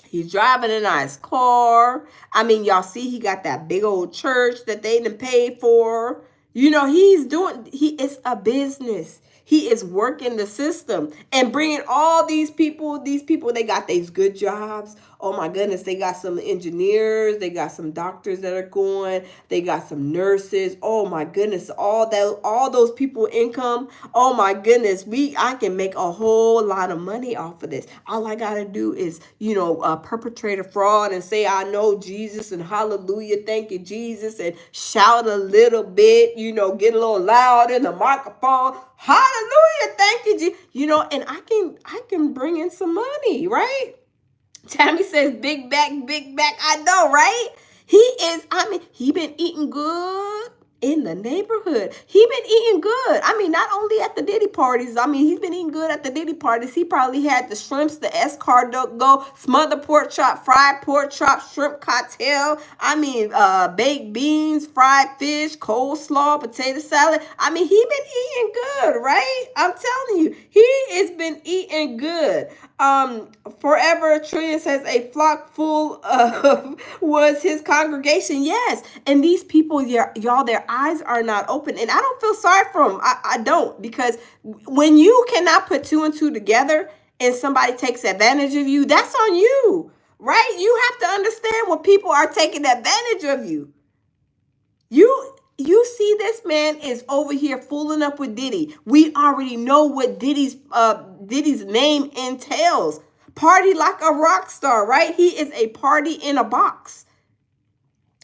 He's driving a nice car. I mean, y'all see he got that big old church that they done paid for. It's a business. He is working the system and bringing all these people, they got these good jobs. Oh my goodness, they got some engineers, they got some doctors that are going, they got some nurses. Oh my goodness, all those people income. Oh my goodness, I can make a whole lot of money off of this. All I got to do is, perpetrate a fraud and say, I know Jesus and hallelujah, thank you, Jesus, and shout a little bit, get a little loud in the microphone. Hallelujah, thank you, Jesus. And I can bring in some money, right? Tammy says, big back, big back. I know, right? He been eating good in the neighborhood. He been eating good. I mean, not only at the Diddy parties. I mean, he's been eating good at the Diddy parties. He probably had the shrimps, the escargot, smothered pork chop, fried pork chop, shrimp cocktail. I mean, baked beans, fried fish, coleslaw, potato salad. I mean, he been eating good, right? I'm telling you, he has been eating good. Forever Trillion says a flock full of was his congregation. Yes. And these people, y'all, their eyes are not open. And I don't feel sorry for them. I don't, because when you cannot put 2 and 2 together and somebody takes advantage of you, that's on you, right? You have to understand when people are taking advantage of you. You see, this man is over here fooling up with Diddy. We already know what Diddy's name entails. Party like a rock star, right? He is a party in a box.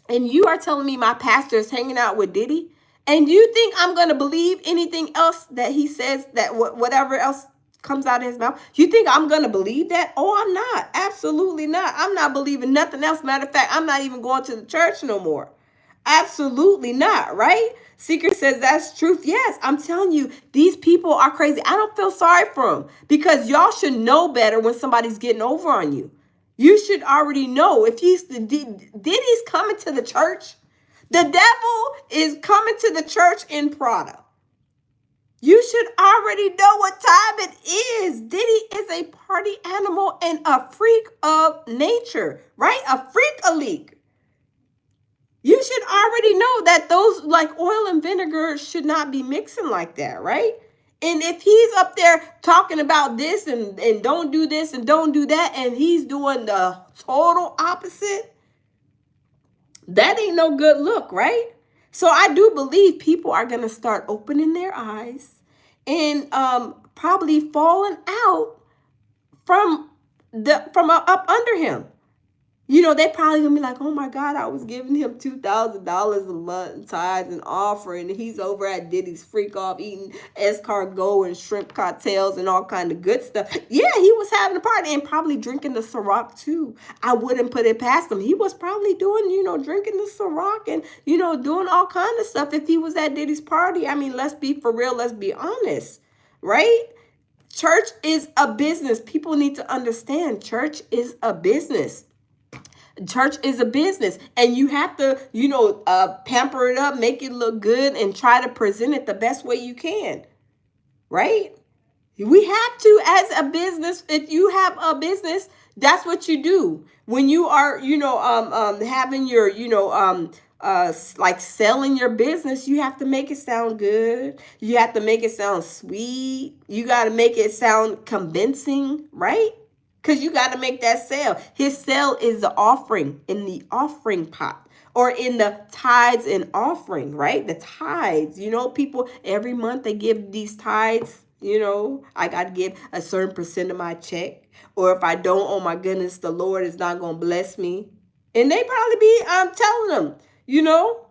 And you are telling me my pastor is hanging out with Diddy? And you think I'm going to believe anything else that he says, that whatever else comes out of his mouth? You think I'm going to believe that? Oh, I'm not. Absolutely not. I'm not believing nothing else. Matter of fact, I'm not even going to the church no more. Absolutely not, right? Seeker says that's truth. Yes, I'm telling you, these people are crazy. I don't feel sorry for them, because y'all should know better when somebody's getting over on you. You should already know if Diddy's coming to the church. The devil is coming to the church in Prada. You should already know what time it is. Diddy is a party animal and a freak of nature, right? A freak-a-leak. You should already know that those like oil and vinegar should not be mixing like that, right? And if he's up there talking about this and don't do this and don't do that, and he's doing the total opposite, that ain't no good look, right? So I do believe people are going to start opening their eyes and probably falling out from up under him. You know, they probably gonna be like, oh my God, I was giving him $2,000 a month in tithes and offering, and he's over at Diddy's freak off eating escargot and shrimp cocktails and all kind of good stuff. Yeah, he was having a party and probably drinking the Ciroc too. I wouldn't put it past him. He was probably doing, drinking the Ciroc and, doing all kind of stuff if he was at Diddy's party. I mean, let's be for real. Let's be honest, right? Church is a business. People need to understand church is a business. Church is a business, and you have to, pamper it up, make it look good, and try to present it the best way you can, right? We have to, as a business, if you have a business, that's what you do. When you are, having your, like selling your business, you have to make it sound good. You have to make it sound sweet. You got to make it sound convincing, right? Because you got to make that sale. His sale is the offering in the offering pot or in the tithes and offering, right? The tithes, people every month they give these tithes, I got to give a certain percent of my check. Or if I don't, oh my goodness, the Lord is not going to bless me. And they probably be telling them,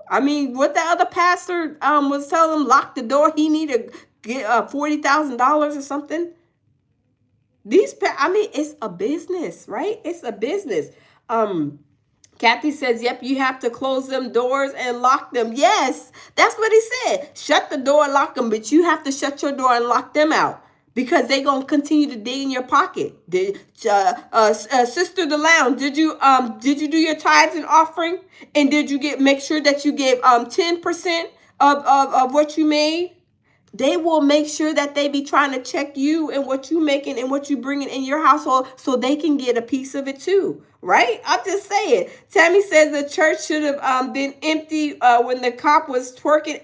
I mean, what the other pastor was telling them, lock the door. He need to get $40,000 or something. It's a business, right? It's a business. Kathy says, yep, you have to close them doors and lock them. Yes, that's what he said. Shut the door and lock them, but you have to shut your door and lock them out because they're going to continue to dig in your pocket. Sister the Lounge, did you do your tithes and offering? And did you make sure that you gave 10% of what you made? They will make sure that they be trying to check you and what you making and what you bringing in your household so they can get a piece of it too, right? I'm just saying. Tammy says the church should have been empty when the cop was twerking.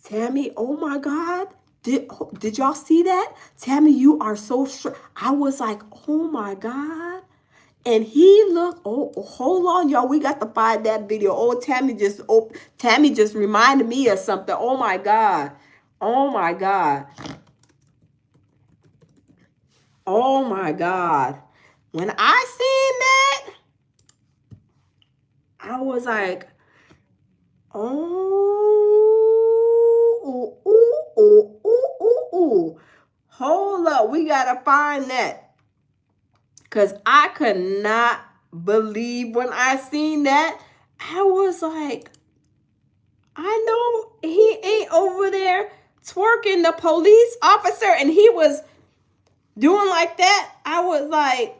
Tammy, oh my God. Did y'all see that? Tammy, you are so sure. I was like, oh my God. And he looked, hold on, y'all. We got to find that video. Tammy just reminded me of something. Oh my God. Oh my God. Oh my God. When I seen that, I was like, hold up. We got to find that. Because I could not believe when I seen that. I was like, I know he ain't over there twerking the police officer and he was doing like that. I was like,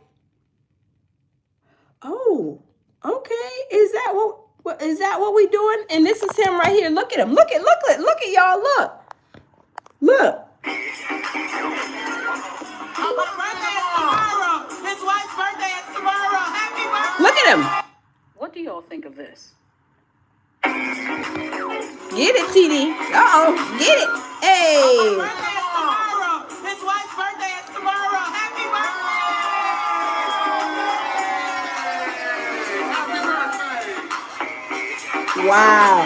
oh, okay. Is that what we doing? And this is him right here. Look at him. Look at y'all. Look. His wife's birthday is tomorrow. Happy birthday. Look at him. What do y'all think of this? Get it, TD. Uh-oh. Get it. Hey. His wife's birthday is tomorrow. Happy birthday. Wow.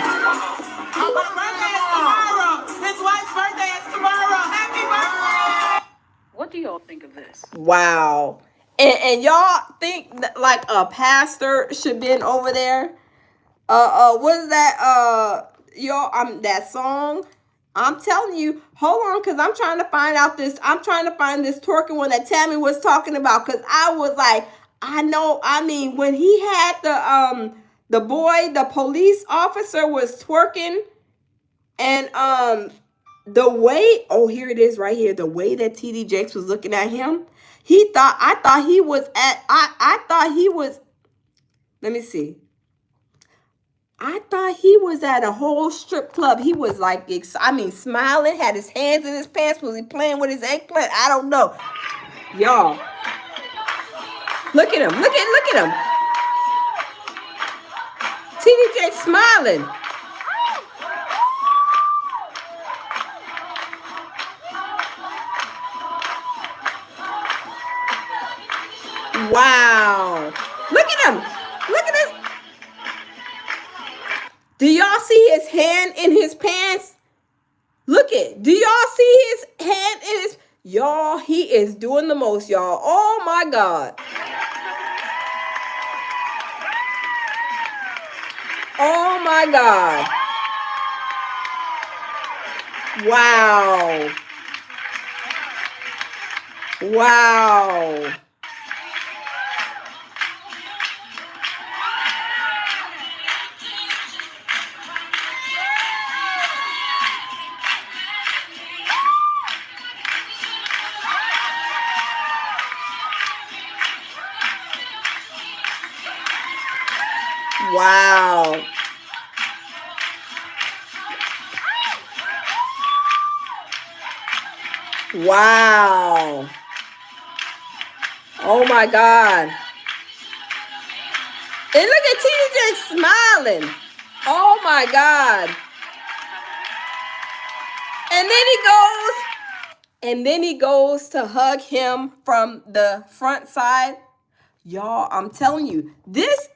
His wife's birthday is tomorrow. Happy birthday. What do y'all think of this? Wow. And y'all think that, like a pastor should been over there? What is that? That song. I'm telling you, hold on, because I'm trying to find this twerking one that Tammy was talking about. Because I was like, when he had the boy, the police officer was twerking, and the way, here it is right here, the way that TD Jakes was looking at him, I thought he was, let me see. I thought he was at a whole strip club. He was like, smiling, had his hands in his pants. Was he playing with his eggplant? I don't know. Y'all. Look at him. Look at him. TD Jakes smiling. Wow. Look at him. Look at this. Do y'all see his hand in his pants? Look it. Do y'all see his hand in his... Y'all, he is doing the most, y'all. Oh, my God. Oh, my God. Wow. Wow. Wow. Wow. Oh my God. And look at TD Jakes smiling. Oh my God. And then he goes to hug him from the front side. Y'all, I'm telling you, this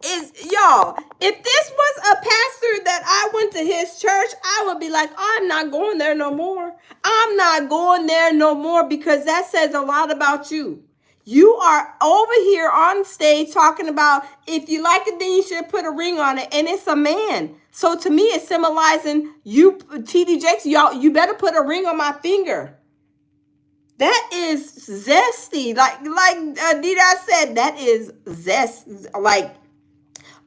is y'all, if this was a pastor that I went to his church, I would be like, I'm not going there no more. I'm not going there no more, because that says a lot about you. You are over here on stage talking about if you like it, then you should put a ring on it. And it's a man. So to me, it's symbolizing you, TD Jakes, y'all, you better put a ring on my finger. That is zesty. Like Diddy said, that is zest, like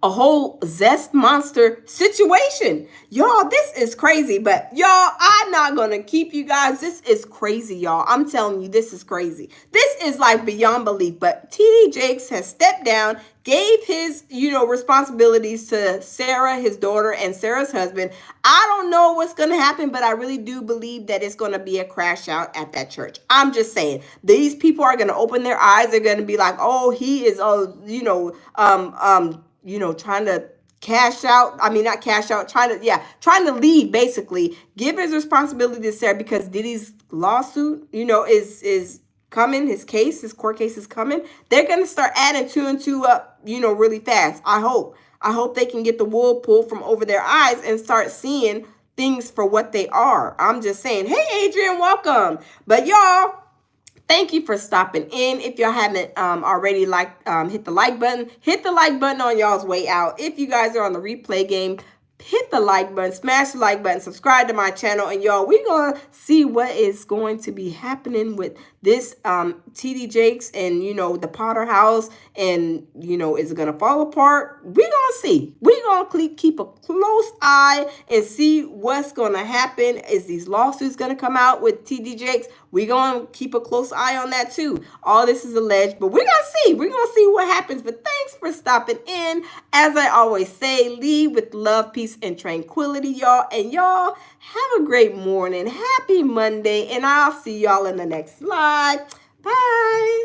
a whole zest monster situation. Y'all, this is crazy. But y'all, I'm not going to keep you guys. This is crazy, y'all. I'm telling you, this is crazy. This is like beyond belief. But TD Jakes has stepped down, gave his, responsibilities to Sarah, his daughter, and Sarah's husband. I don't know what's going to happen, but I really do believe that it's going to be a crash out at that church. I'm just saying, these people are going to open their eyes. They're going to be like, oh, he is, trying to cash out. I mean, not cash out, trying to leave, basically. Give his responsibility to Sarah, because Diddy's lawsuit, is coming. His court case is coming. They're going to start adding two and two up, really fast. I hope they can get the wool pulled from over their eyes and start seeing things for what they are. I'm just saying, hey, Adrian, welcome. But y'all, thank you for stopping in. If y'all haven't already hit the like button. Hit the like button on y'all's way out. If you guys are on the replay game, hit the like button, smash the like button, subscribe to my channel. And y'all, we're going to see what is going to be happening with this TD Jakes and, the Potter house. And, is it going to fall apart? We're going to see. We're going to keep a close eye and see what's going to happen. Is these lawsuits going to come out with TD Jakes? We're going to keep a close eye on that too. All this is alleged, but we're going to see. We're going to see what happens. But thanks for stopping in. As I always say, leave with love, peace, and tranquility, y'all. And y'all, have a great morning. Happy Monday. And I'll see y'all in the next slide.